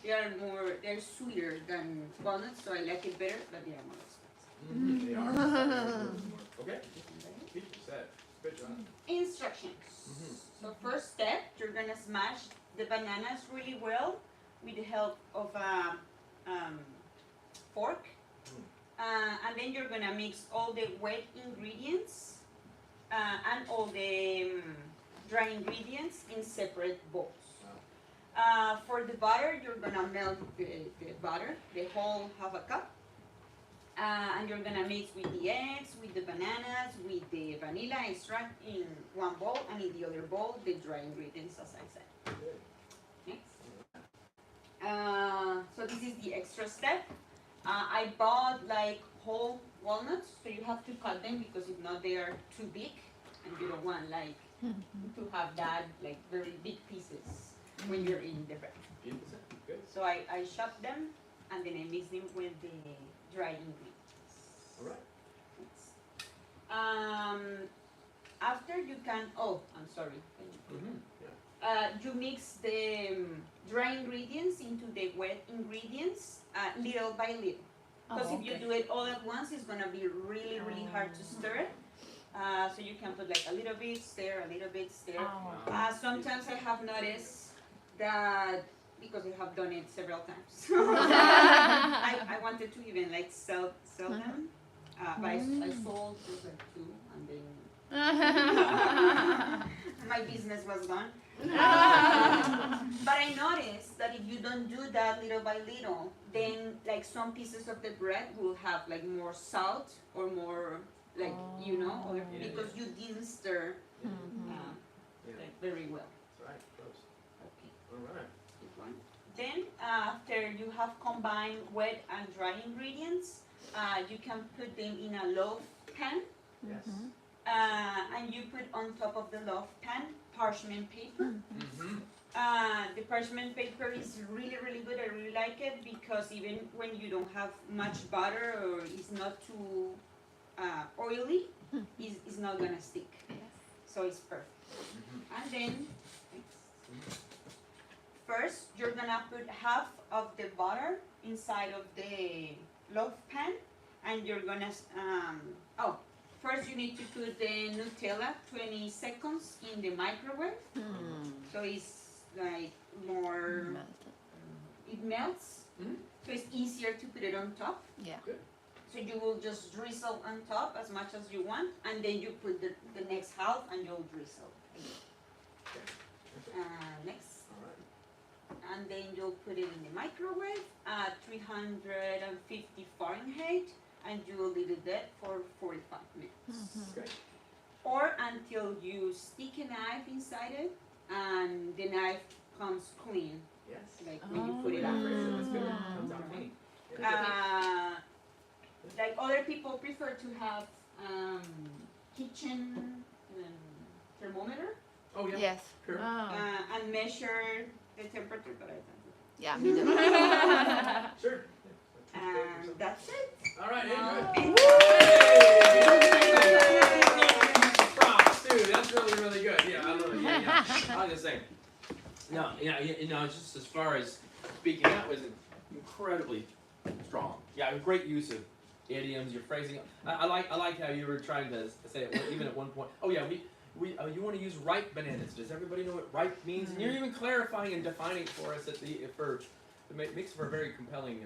they're sweeter than walnuts, so I like it better, but they are more expensive.
They are. Okay. Keep it set. Good job.
Instructions.
Mhm.
So first step, you're gonna smash the bananas really well with the help of a fork. And then you're gonna mix all the wet ingredients and all the dry ingredients in separate bowls. For the butter, you're gonna melt the butter, the whole half a cup. And you're gonna mix with the eggs, with the bananas, with the vanilla extract in one bowl, and in the other bowl, the dry ingredients, as I said. Next. So this is the extra step. I bought like whole walnuts, so you have to cut them because if not, they are too big, and you don't want like to have that like very big pieces when you're eating the bread.
Good.
So I chop them, and then I mix them with the dry ingredients.
All right.
After you can, I'm sorry.
Yeah.
You mix the dry ingredients into the wet ingredients little by little. Because if you do it all at once, it's gonna be really, really hard to stir it. So you can put like a little bit, stir, a little bit, stir. Sometimes I have noticed that because I have done it several times. I wanted to even like sell them, but I sold just like 2, and then my business was gone. But I noticed that if you don't do that little by little, then like some pieces of the bread will have like more salt or more like or because you didn't stir like very well.
That's right. Close.
Okay.
All right.
Good one. Then after you have combined wet and dry ingredients, you can put them in a loaf pan.
Yes.
And you put on top of the loaf pan parchment paper.
Mm-hmm.
The parchment paper is really, really good. I really like it because even when you don't have much butter or it's not too oily, it's not gonna stick. So it's perfect. And then, first you're gonna put half of the butter inside of the loaf pan, and you're gonna first you need to put the Nutella 20 seconds in the microwave. So it's like more, it melts. So it's easier to put it on top.
Yeah.
Good.
So you will just drizzle on top as much as you want, and then you put the next half and you'll drizzle. Next.
All right.
And then you'll put it in the microwave at 350 Fahrenheit, and you will leave it there for 45 minutes.
Great.
Or until you stick a knife inside it, and the knife comes clean,
Yes.
like when you put it out.
That's good. Comes out clean.
Like other people prefer to have kitchen thermometer
Oh yeah.
Yes.
Sure.
and measure the temperature, but I don't do
Yeah, me too.
Sure.
that. And that's it.
All right,
Now-
Andrew. Props, dude. That's really good. Yeah, I love it. Yeah. I was just saying. No, just as far as speaking, that was incredibly strong. Yeah, great use of idioms, your phrasing. I like how you were trying to say it even at one point. Oh yeah, you want to use ripe bananas. Does everybody know what ripe means? And you're even clarifying and defining for us it makes for a very compelling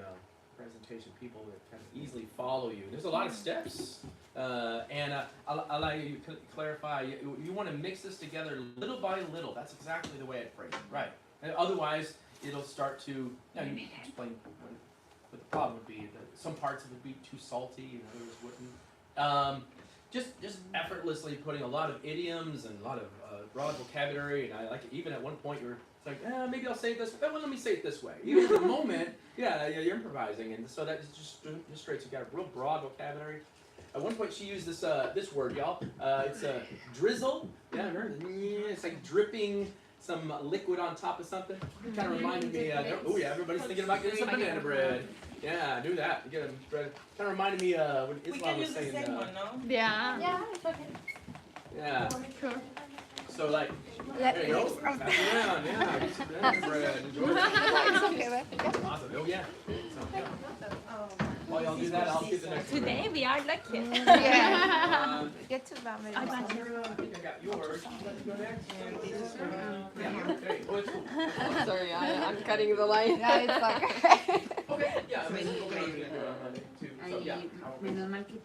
presentation. People that kind of easily follow you. There's a lot of steps, and I'll allow you to clarify. You want to mix this together little by little. That's exactly the way I phrase it. Right. And otherwise, it'll start to. You can explain what the problem would be. Some parts of it would be too salty, and others wouldn't. Just effortlessly putting a lot of idioms and a lot of broad vocabulary, and I like it. Even at one point you're like, maybe I'll say it this way. Well, let me say it this way. Even in the moment, you're improvising, and so that just illustrates you got a real broad vocabulary. At one point she used this word, y'all. It's a drizzle. Yeah, remember? It's like dripping some liquid on top of something. It kind of reminded me. Oh yeah, everybody's thinking about getting some banana bread. Yeah, do that. Get them bread. Kind of reminded me when
We
Islam
can
was
use the
saying.
same one, no?
Yeah.
Yeah, it's okay.
Yeah.
Sure.
So like,
Let
there you go. Pass it around. Yeah, get some banana bread. Enjoy it.
It's okay, right?
Awesome. Oh yeah. So, yeah. While y'all do that, I'll get the next one.
Today we are lucky.
Yeah. Get to them.
I think I got yours. Let's go next. Yeah, okay. Well, it's cool.
Sorry, I'm cutting the line.
Yeah, it's like.
Okay, yeah, I mean, we'll go ahead and do it on Monday too, so yeah.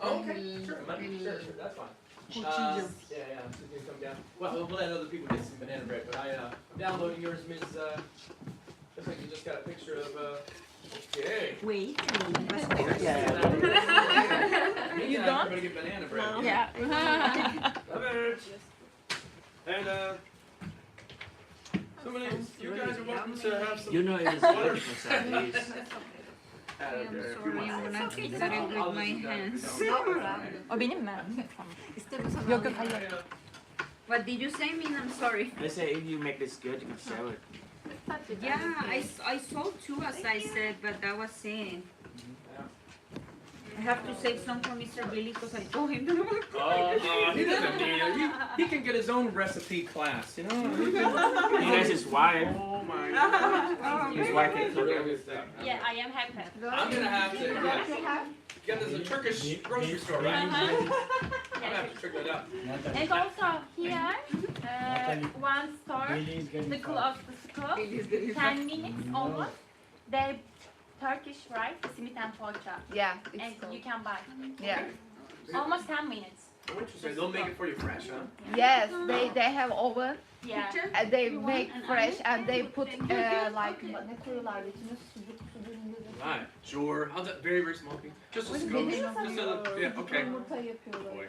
Oh, okay, sure, Monday, sure, that's fine. Yeah, so you can come down. Well, we'll let other people get some banana bread, but I'm downloading yours, Ms. Looks like you just got a picture of, okay.
Wait.
You don't? Everybody get banana bread.
Yeah.
Love it. And, somebody, you guys are welcome to have some.
You know it is
water.
good for Saturdays.
not very with my hands.
O benim mi? Yok yok hayır.
What did you say, Min? I'm sorry.
They say if you make this good, you can sell it.
Yeah, I sold two, as I said, but that was it. I have to save some for Mr. Billy because I told him that I was
He doesn't need it. He can get his own recipe class, you know?
He has his wife.
Oh my God.
His wife can cook it.
Yeah, I am happy.
I'm gonna have to, yeah, there's a Turkish grocery store, right? I'm gonna have to check that out.
And also here, one store, the close to school, 10 minutes almost. They Turkish rice, simit and poğaça,
Yeah,
and
it's
you
so.
can buy.
Yeah.
Almost 10 minutes.
Oh, interesting. They'll make it for you fresh, huh?
Yes, they have oven
Yeah.
and they make fresh and they put like ne koyuyorlar içine sucuk
Right, sure. How's that? Very, very smoky. Just a scoop. Just a, yeah, okay.
Yumurta yapıyorlar.
Boy.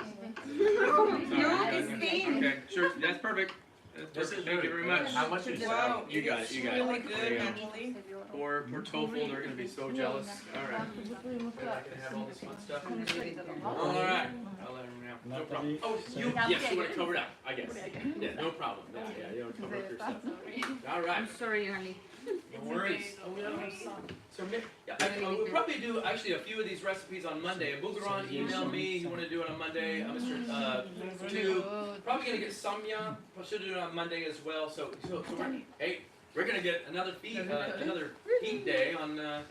No, it's thin.
Okay, sure. That's perfect.
This is
Thank you very much.
How much is
Wow,
You got it, you got it.
really good,
There you go.
Natalie.
Poor TOEFL, they're gonna be so jealous. All right.
Sucuklu
They're
yumurta.
not gonna have all this fun stuff. All right. I'll let them know. No problem. Oh, you, yes, you want it covered up, I guess. Yeah, no problem. Yeah, you don't cover up your stuff. All right.
I'm sorry, Ali.
No worries. Oh, we don't have some. So, yeah, we'll probably do actually a few of these recipes on Monday. Bugaran emailed me. You want to do it on Monday? Mr. Tu. Probably gonna get Samya. Should do it on Monday as well. So we're gonna get another another feed day on
Nada.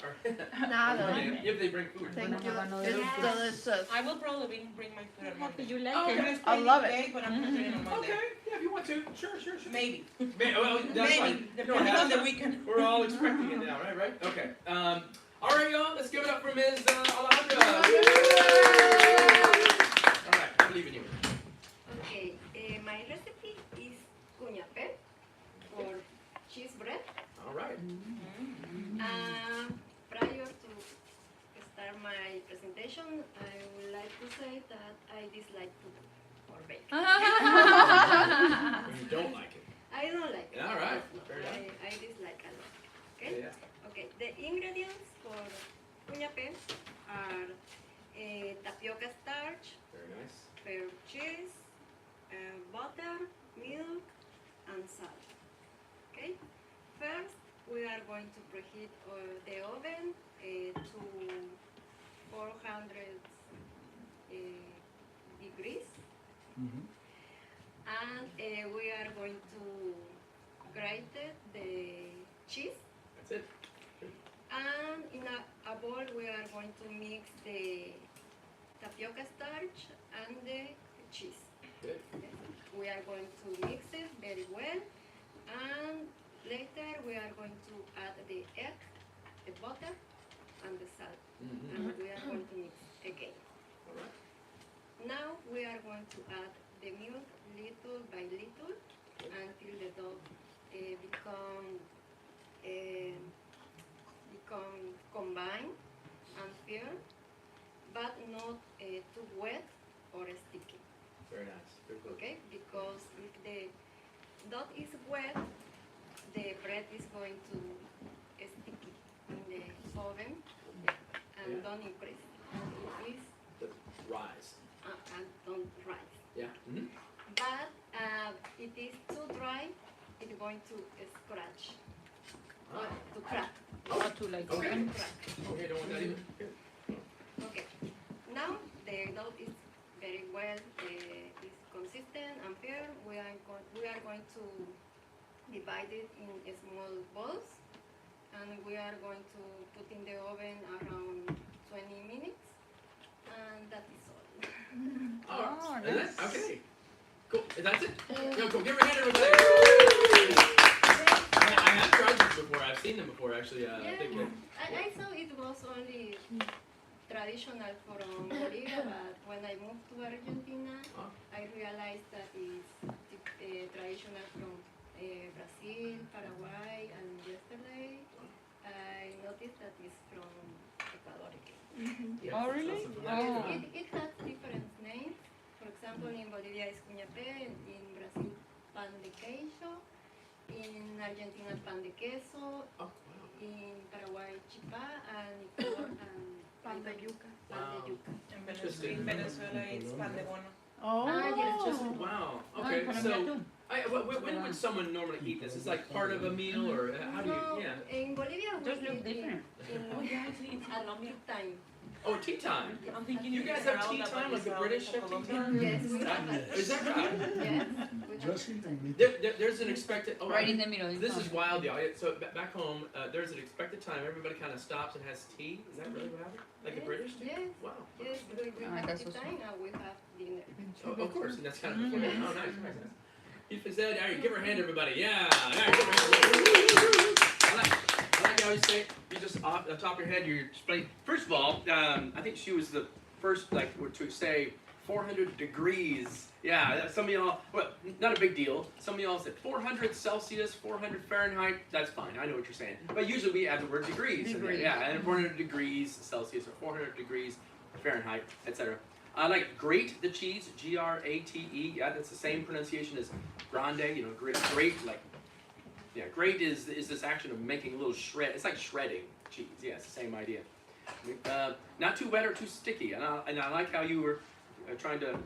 Monday if they bring food.
Thank you. It's delicious.
I will probably bring my food on Monday.
You like
Okay.
it?
It's
I love it.
Day, but I'm preparing on Monday.
Okay, yeah, if you want to, sure.
Maybe.
Well, that's fine.
Maybe.
You don't
Depending
have
on the
to.
weekend.
We're all expecting it now, right? Okay. All right, y'all. Let's give it up for Ms. Alejandra. All right, I'm leaving you.
Okay, my recipe is cuñapé for cheese bread.
All right.
Prior to start my presentation, I would like to say that I dislike to or bake.
You don't like it.
I don't like it.
All right,
No,
fair enough.
I dislike a lot. Okay.
Yeah.
Okay. The ingredients for cuñapé are tapioca starch,
Very nice.
fair cheese, butter, milk, and salt. Okay. First, we are going to preheat the oven to 400 degrees, and we are going to grate the cheese.
That's it.
And in a bowl, we are going to mix the tapioca starch and the cheese.
Good.
We are going to mix it very well, and later we are going to add the egg, the butter, and the salt, and we are going to mix again.
All right.
Now we are going to add the milk little by little until the dough become combined and firm, but not too wet or sticky.
Very nice. Very good.
Okay, because if the dough is wet, the bread is going to sticky in the oven and
Yeah.
don't increase. Please
Rise.
and don't rise.
Yeah.
But it is too dry, it's going to scratch or to crack.
Not too like
Okay.
Crack.
Okay, don't want that either. Good.
Okay. Now the dough is very well, is consistent and firm. We are going to divide it in small balls, and we are going to put in the oven around 20 minutes, and that is all.
Oh,
Oh,
and
nice.
okay. Cool. And that's it. Yo, cool. Give her a hand, everybody. I have tried this before. I've seen them before, actually. I think
I thought it was only traditional from Bolivia, but when I moved to Argentina,
Oh.
I realized that it's traditional from Brazil, Paraguay, and yesterday I noticed that it's from Ecuador again.
Yeah,
Oh,
it's
really?
awesome.
Oh.
It has different names. For example, in Bolivia it's cuñapé, in Brazil pan de queijo, in Argentina pan de queso,
Oh, wow.
in Paraguay chipá, and Ecuador
Pan de yuca.
pan de yuca.
Interesting.
In Venezuela, it's pan de bono.
Oh.
Just, wow. Okay, so when would someone normally eat this? Is like part of a meal, or how do you?
No,
Yeah.
in Bolivia we
Just look
eat
different.
in at tea time.
Oh, tea time.
I'm thinking
You guys have tea time, like the British have tea time.
Yes, we have that.
Is that right?
Yes, we have
Just in the middle.
There's an expected. Oh,
Right in the middle.
This is wild, y'all. So back home, there's an expected time. Everybody kind of stops and has tea. Is that really what happened? Like the
Yes,
British do?
yes.
Wow.
Yes, we
Ah,
have
that's
tea
so
time and we have dinner.
Oh, of course, and that's kind of before. Oh, nice, nice. You said, all right, give her a hand, everybody. Yeah. All right, give her a hand. I like how you say, you just off the top of your head, you're explaining. First of all, I think she was the first, like, to say 400 degrees. Yeah, some of y'all, well, not a big deal. Some of y'all said 400 Celsius, 400 Fahrenheit. That's fine. I know what you're saying. But usually we add the word degrees. In there. Yeah, and 400 degrees Celsius or 400 degrees Fahrenheit, etc. I like grate the cheese, G-R-A-T-E. Yeah, that's the same pronunciation as grande. You know, grate like. Yeah, grate is this action of making a little shred. It's like shredding cheese. Yeah, it's the same idea. Not too wet or too sticky. And I like how you were trying to,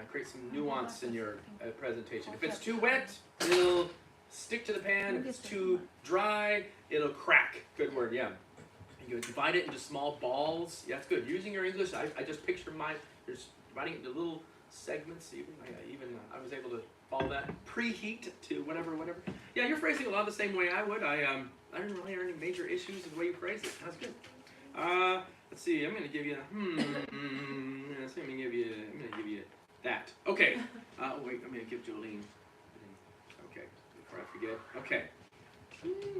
create some nuance in your presentation. If it's too wet, it'll stick to the pan. If it's too dry, it'll crack. Good word, yeah. You divide it into small balls. Yeah, that's good. Using your English, I just picture you're dividing it into little segments. I was able to follow that. Preheat to whatever. Yeah, you're phrasing a lot the same way I would. I didn't really have any major issues with the way you phrase it. That's good. Let's see. I'm gonna give you. I'm gonna give you that. Okay. Wait. I'm gonna give Jolene. Okay. Before I forget. Okay.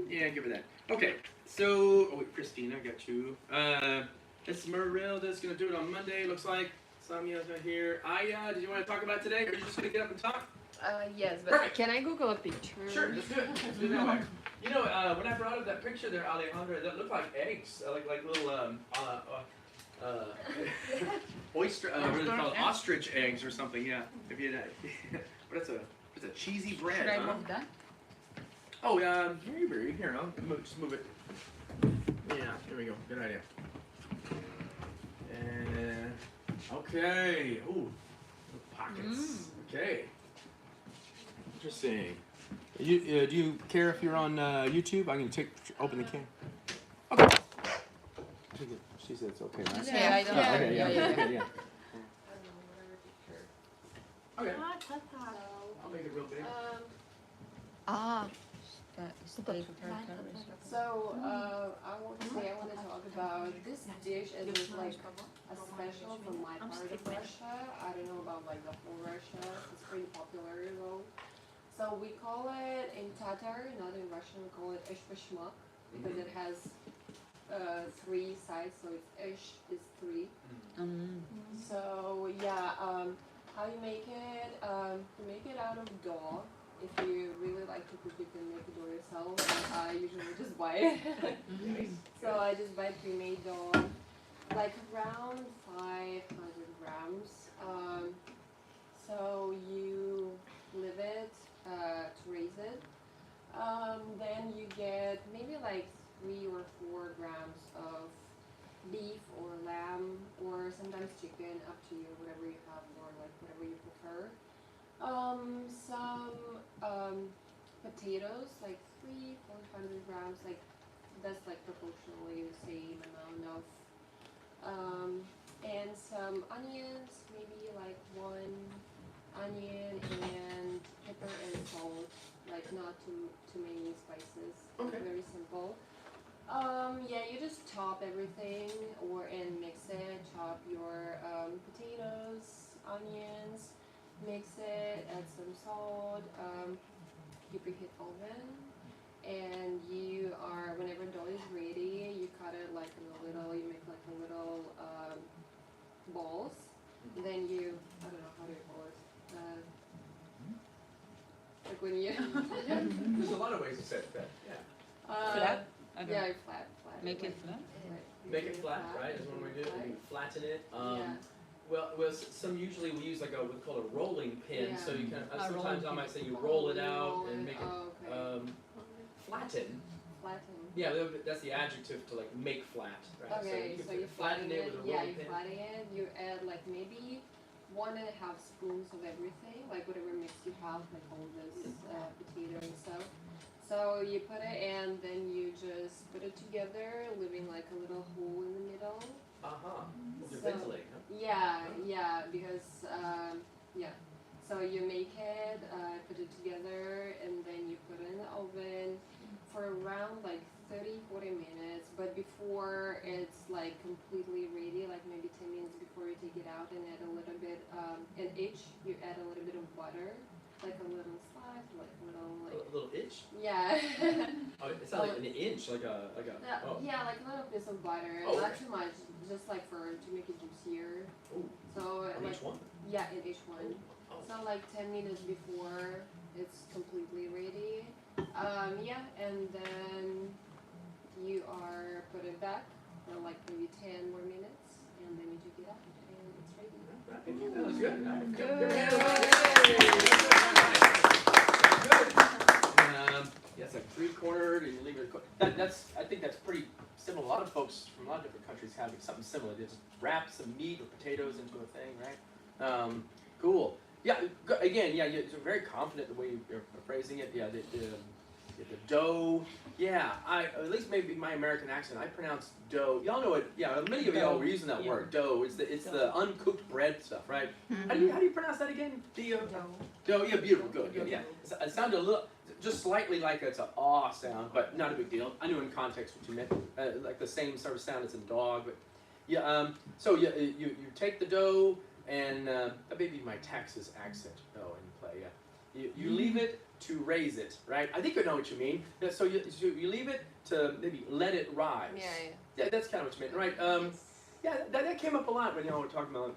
Yeah, give her that. Okay. So, wait, Christina, I got you. Esmeralda's gonna do it on Monday. Looks like Samia's not here. Aya, did you want to talk about it today, or are you just gonna get up and talk?
Yes, but
Perfect.
can I Google a picture?
Sure, let's do it. Let's do it that way. You know, when I brought up that picture there, Alejandra, that looked like eggs, like little oyster, what is it called? Ostrich eggs or something. Yeah. If you, but it's a cheesy bread.
Should I
huh?
move that?
Oh, here, I'll just move it. Yeah, here we go. Good idea. And okay. Ooh, pockets. Okay. Interesting. Do you care if you're on YouTube? I can open the can. Okay. She said it's okay, right?
Yeah, I don't know.
Okay, yeah. Okay. I'll make it real big.
Ah. That is the
So, I want to talk about this dish. It is like a special from my part of Russia. I don't know about like the whole Russia. It's pretty popular though. So we call it in Tatar, not in Russian, we call it ishpashmak because it has 3 sides. So it's ish is 3. So yeah, how you make it? You make it out of dough. If you really like to cook, you can make the dough yourself. I usually just buy it. So I just buy pre-made dough, like around 500 grams. So you leave it to raise it. Then you get maybe like 3 or 4 grams of beef or lamb or sometimes chicken, up to you, whatever you have or like whatever you prefer. Some potatoes, like 300-400 grams, like that's like proportionally the same amount of, and some onions, maybe like 1 onion and pepper and salt, like not too many spices.
Okay.
Very simple. Yeah, you just chop everything and mix it. Chop your potatoes, onions, mix it, add some salt. You preheat oven, and whenever dough is ready, you cut it like in a little. You make like a little balls. Then you, I don't know how do you call it. Like when you.
There's a lot of ways to say it. Yeah.
Flat?
Yeah, flat.
Make it flat?
Make it flat, right? Is one way to do it. You flatten it.
Yeah.
Well, some usually we use like what's called a rolling pin.
Yeah.
So you can
rolling
sometimes I
pin.
might say you roll it out and make it
okay.
flatten.
Flatten.
Yeah, that's the adjective to like make flat, right?
Okay, so you
flatten it with a
yeah,
rolling
you
pin.
flatten it, you add like maybe 1.5 spoons of everything, like whatever mix you have, like all this potato and stuff. So you put it and then you just put it together, leaving like a little hole in the middle.
To
So-
ventilate, huh?
Yeah, because so you make it, put it together, and then you put it in the oven for around like 30-40 minutes. But before it's like completely ready, like maybe 10 minutes before you take it out, and add a little bit, you add a little bit of butter, like a little slice, like a little
itch?
yeah.
Oh, it's not like an inch, like a.
Yeah, like a little piece of butter,
Oh,
not
okay.
too much, just like to make it juicier.
Ooh.
So
On
like
each one?
yeah, in each one.
Oh.
So like 10 minutes before it's completely ready. And then you put it back for like maybe 10 more minutes, and then you take it out, and it's ready.
That was good. Yes, like 3/4, and you leave it. I think that's pretty similar. A lot of folks from a lot of different countries have something similar. They just wrap some meat or potatoes into a thing, right? Cool. Yeah. Again, yeah. You're very confident the way you're phrasing it. Yeah. The dough. Yeah. At least maybe my American accent. I pronounce dough. Y'all know it. Yeah. Many of y'all were using that word dough. It's the uncooked bread stuff, right? How do you pronounce that again? Dough. Yeah. Beautiful. Good. Yeah. It sounded a little. Just slightly like it's an aw sound, but not a big deal. I knew in context what you meant, like the same sort of sound as in dog. But yeah, so you take the dough and maybe my Texas accent in play. Yeah, you leave it to raise it, right? I think I know what you mean. So you leave it to maybe let it rise. Yeah, that's kind of what you meant, right? Yeah, that came up a lot when y'all were talking about.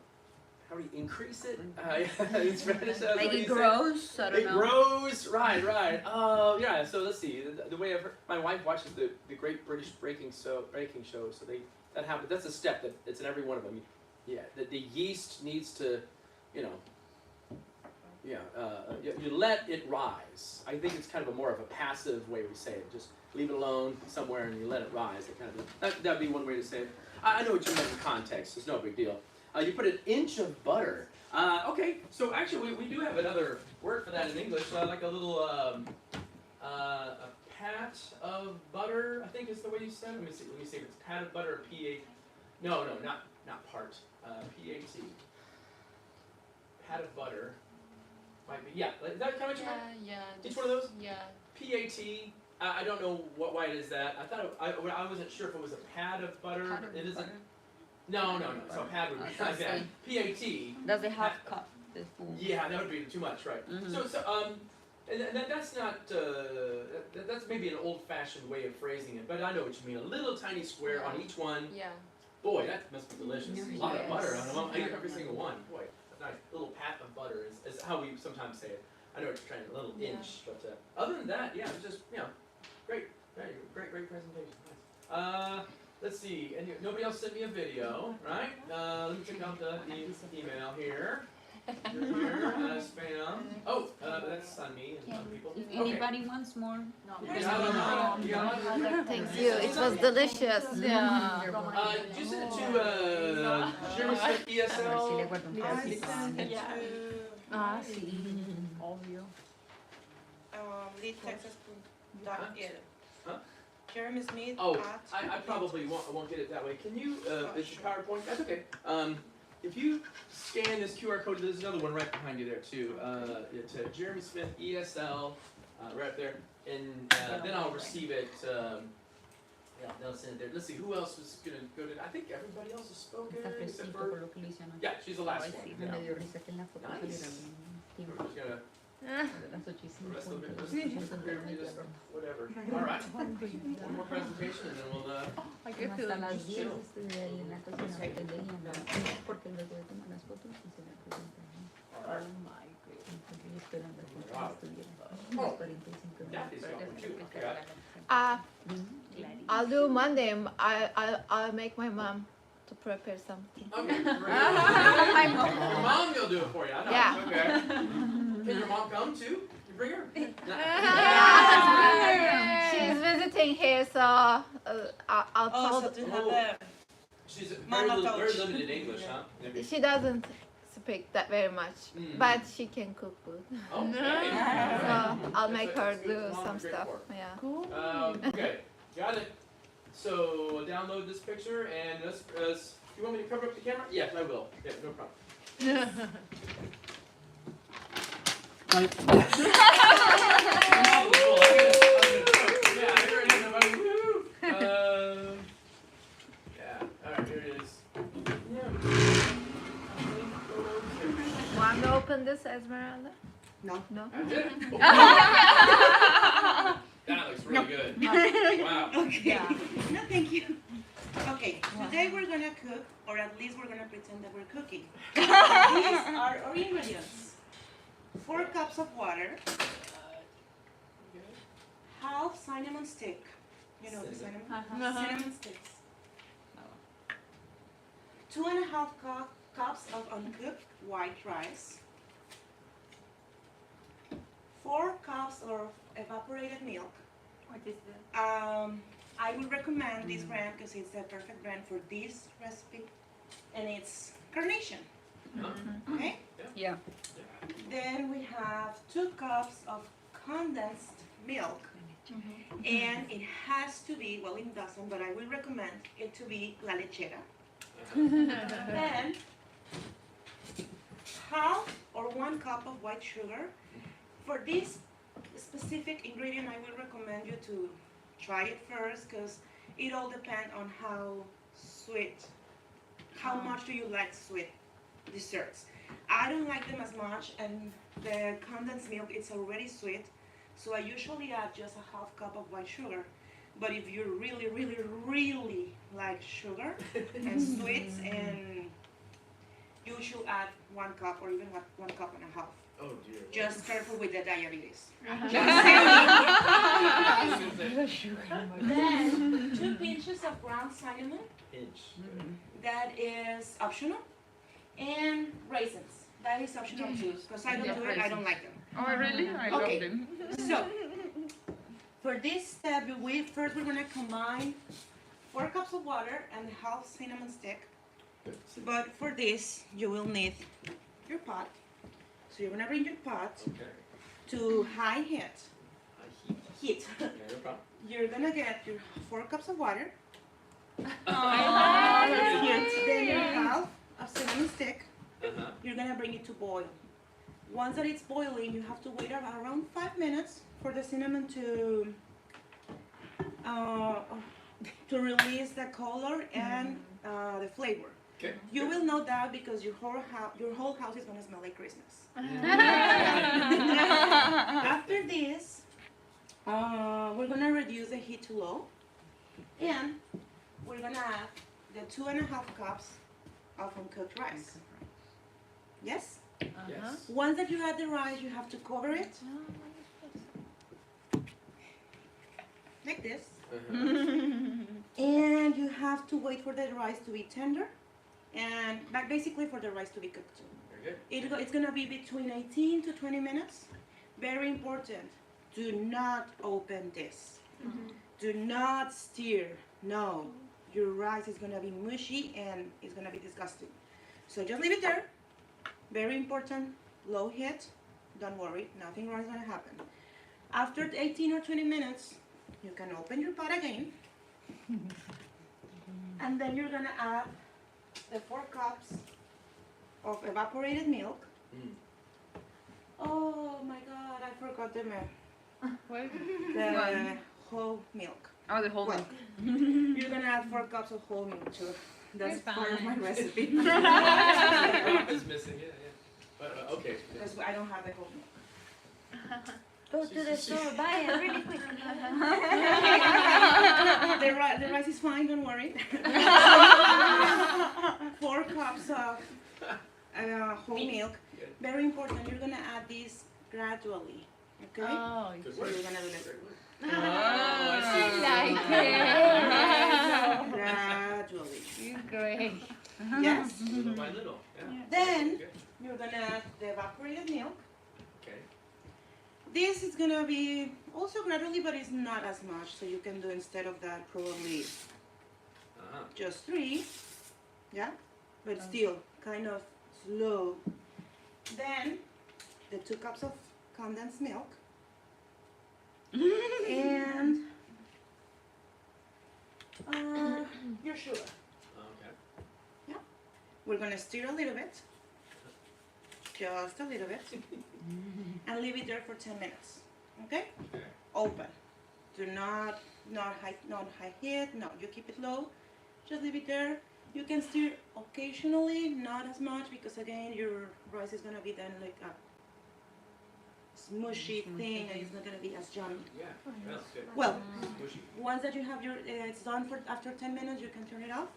How do you increase it? In Spanish,
Like it grows, I don't know.
It grows, right. Oh, yeah. So let's see. The way I've heard, my wife watches the Great British Baking Show. So that happens. That's a step that it's in every one of them. Yeah, the yeast needs to, you let it rise. I think it's kind of more of a passive way we say it. Just leave it alone somewhere and you let it rise. That'd be one way to say it. I know what you meant in context. It's no big deal. You put an inch of butter. Okay, so actually we do have another word for that in English, like a little a pat of butter, I think is the way you said it. Let me see if it's pat of butter or P-A. No, not part. P-A-T. Pat of butter. Might be, yeah. Is that kind of what you meant?
Yeah.
Each one of those?
Yeah.
P-A-T. I don't know why it is that. I thought I wasn't sure if it was a pat of butter. It isn't. No. So pat would be like that. P-A-T.
Does it have cup?
Yeah, that would be too much, right?
Mm-hmm.
And that's not. That's maybe an old-fashioned way of phrasing it, but I know what you mean. A little tiny square on each one.
Yeah.
Boy, that must be delicious. A lot of butter on them. I eat every
Yes.
single one. Boy, that's nice. A little pat of butter is how we sometimes say it. I know what you're trying, a little inch, but other than that, yeah, it's just great presentation. Nice. Let's see, and nobody else sent me a video, right? Let me check out the email here. Spam. Oh, that's on me and other people.
If anybody wants more,
Thank you. It was delicious. Yeah.
Did you send it to Jeremy Smith ESL?
Sí. Obvio.
LeadTexas.edu.
Huh?
Jeremy Smith
Oh,
at
I probably won't get it that way. Can you, it's your PowerPoint? That's okay. If you scan this QR code, there's another one right behind you there too. To Jeremy Smith ESL, right up there, and then I'll receive it. Yeah, they'll send it there. Let's see, who else was gonna go to, I think everybody else has spoken, except for, yeah, she's the last one. Yeah. We're just gonna, the rest of it, just whatever. All right, one more presentation and then we'll,
I can feel it.
just chill. All right. Wow. Oh, Daphne's got one too, I forgot.
I'll do Monday. I'll make my mom to prepare something.
Okay, great. Your mom will do it for you, I know,
Yeah.
okay. Can your mom come too? You bring her?
She's visiting here, so I'll
Oh, so
tell.
to have a
She's very,
Mama
very
touch.
limited English, huh? Maybe.
She doesn't speak that very much,
Mm.
but she can cook food.
Okay.
So I'll make her
That's good.
do
Mom,
some
great
stuff.
work.
Yeah.
Okay, got it. So download this picture and you want me to cover up the camera? Yes, I will. Yeah, no problem. Yeah, I heard everybody. Woo! Yeah. All right, here it is.
Want to open this, Esmeralda?
No.
No.
I did. That looks really good. Wow.
Okay. No, thank you. Okay, today we're gonna cook, or at least we're gonna pretend that we're cooking. These are our ingredients. 4 cups of water, half cinnamon stick. You know the cinnamon? Cinnamon sticks. 2.5 cups of uncooked white rice. 4 cups of evaporated milk.
What is that?
I would recommend this brand because it's the perfect brand for this recipe, and it's Carnation. Okay?
Yeah.
Then we have 2 cups of condensed milk, and it has to be, well, it doesn't, but I will recommend it to be La Lechera. Then half or 1 cup of white sugar. For this specific ingredient, I will recommend you to try it first because it all depends on how much do you like sweet desserts. I don't like them as much, and the condensed milk, it's already sweet, so I usually add just a half cup of white sugar. But if you really, really, really like sugar and sweets, and you should add 1 cup or even 1 cup and a half.
Oh dear.
Just careful with the diabetes. Then 2 pinches of ground cinnamon.
Pinch.
That is optional. And raisins. That is optional too, because I don't do it, I don't like them.
Oh, really? I
Okay.
love them.
So, for this step, we're going to combine 4 cups of water and half cinnamon stick. But for this, you will need your pot. So you're going to bring your pot to high heat.
Okay, no problem.
You're going to get your 4 cups of water.
That's
cute. Then your half of cinnamon stick.
Uh-huh.
You're going to bring it to boil. Once that it's boiling, you have to wait around 5 minutes for the cinnamon to release the color and the flavor.
Okay.
You will know that because your whole house is going to smell like Christmas. After this, we're going to reduce the heat to low, and we're going to add the 2.5 cups of uncooked rice. Yes?
Yes.
Once that you add the rice, you have to cover it like this. And you have to wait for the rice to be tender, and basically for the rice to be cooked.
Very good.
It's gonna be between 18 to 20 minutes. Very important. Do not open this. Do not stir. No, your rice is gonna be mushy and it's gonna be disgusting. So just leave it there. Very important. Low heat. Don't worry, nothing wrong is gonna happen. After 18 or 20 minutes, you can open your pot again. And then you're gonna add the 4 cups of evaporated milk. Oh my god, I forgot the milk. The whole milk. Oh, the whole milk. You're gonna add 4 cups of whole milk too. That's part of my recipe.
The crop is missing, yeah. But, okay.
That's why I don't have the whole milk.
Go to the store, buy it really quick.
The rice is fine, don't worry. 4 cups of whole milk. Very important, you're gonna add this gradually, okay?
Oh,
So you're gonna do it
Oh, I see.
like
gradually.
Great.
Yes?
Little by little, yeah.
Then
Okay.
you're gonna add the evaporated milk.
Okay.
This is gonna be also gradually, but it's not as much. So you can do instead of that probably
Uh-huh.
just 3, yeah, but still kind of slow. Then the 2 cups of condensed milk and your sugar.
Okay.
We're gonna stir a little bit, just a little bit, and leave it there for 10 minutes. Okay?
Okay.
Open. Do not high heat. No, you keep it low. Just leave it there. You can stir occasionally, not as much, because again your rice is gonna be then like a smushy thing, and it's not gonna be as yummy.
Yeah, that's good.
Well,
Squishy.
once that you have your it's done for after 10 minutes, you can turn it off.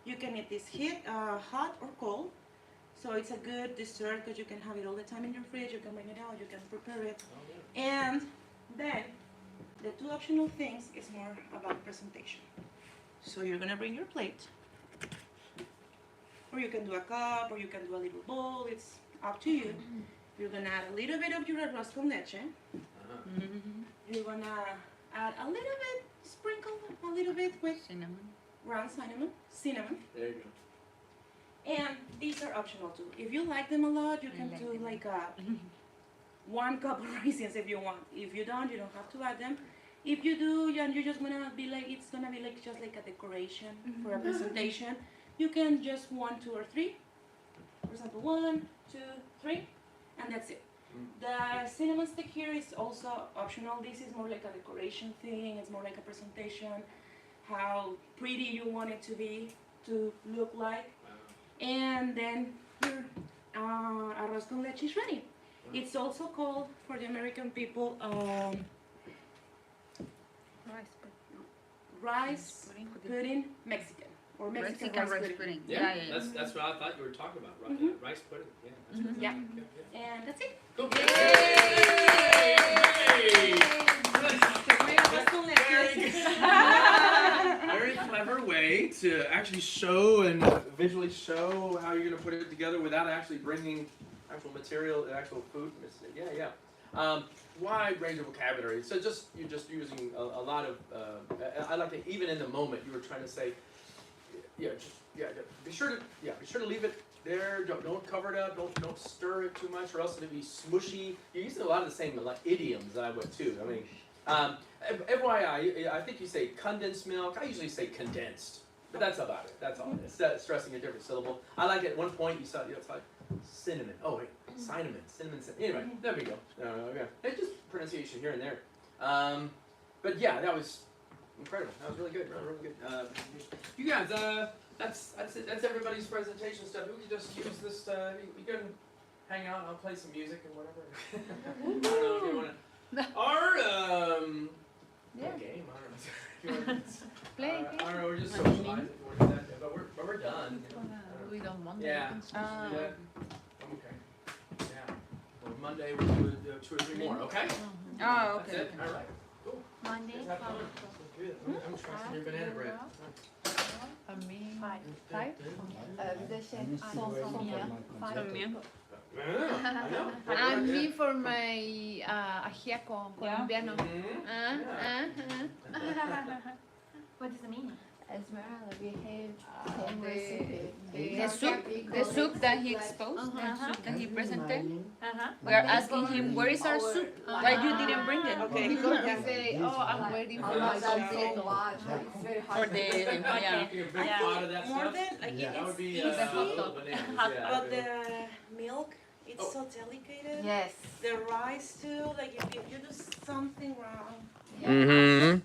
You can eat this hot or cold. So it's a good dessert because you can have it all the time in your fridge. You can bring it out. You can prepare it.
Oh, yeah.
And then the 2 optional things is more about presentation. So you're gonna bring your plate, or you can do a cup, or you can do a little bowl. It's up to you. You're gonna add a little bit of your arroz con leche.
Uh-huh.
You're gonna add a little bit, sprinkle a little bit with ground cinnamon.
There you go.
And these are optional too. If you like them a lot, you can do like a 1 cup of raisins if you want. If you don't, you don't have to add them. If you do, and you're just gonna be like, it's gonna be like just like a decoration for a presentation, you can just 1, 2, or 3. For example, 1, 2, 3, and that's it. The cinnamon stick here is also optional. This is more like a decoration thing. It's more like a presentation, how pretty you want it to be, to look like. And then your arroz con leche is ready. It's also called, for the American people, rice pudding Mexican, or Mexican rice pudding.
Yeah, that's what I thought you were talking about, right?
Mhm.
Rice pudding. Yeah, that's good.
Yeah.
Yeah.
And that's it.
Cool. Very clever way to actually show and visually show how you're going to put it together without actually bringing actual material, actual food. Yeah. Wide range of vocabulary. So you're just using a lot of. I like that even in the moment you were trying to say, be sure to leave it there. Don't cover it up. Don't stir it too much, or else it'll be smushy. You're using a lot of the same idioms that I would too. I mean, FYI, I think you say condensed milk. I usually say condensed, but that's about it. That's all. It's stressing a different syllable. I like it. At one point you saw it's like cinnamon. Oh wait, cinnamon. Anyway, there we go. Okay. It's just pronunciation here and there. But yeah, that was incredible. That was really good. Really good. You guys, that's it. That's everybody's presentation stuff. We can just use this. You can hang out. I'll play some music and whatever. I don't know if you want to. Our game. I don't know.
Play.
I don't know. We're just socializing. If you want to do that, but we're done.
We don't want
Yeah.
that.
Okay. Yeah. Well, Monday we'll do 2 or 3 more. Okay.
Oh,
That's it. All right. Cool.
Monday.
Have fun. Good. I'm trusting your banana bread.
For me,
5.
5. And me for my ajiaco colombiano.
What does it mean?
Esmeralda, we
The soup that he exposed, the soup that he presented. We are asking him, where is our soup? Why you didn't bring it?
Okay.
Because we say, I'm waiting for my soup.
For the, yeah.
You can big pot of that
More
stuff.
than like
That would be
easy,
bananas. Yeah.
but the milk, it's so delicate.
Yes.
The rice too, like if you do something wrong.
Mm-hmm.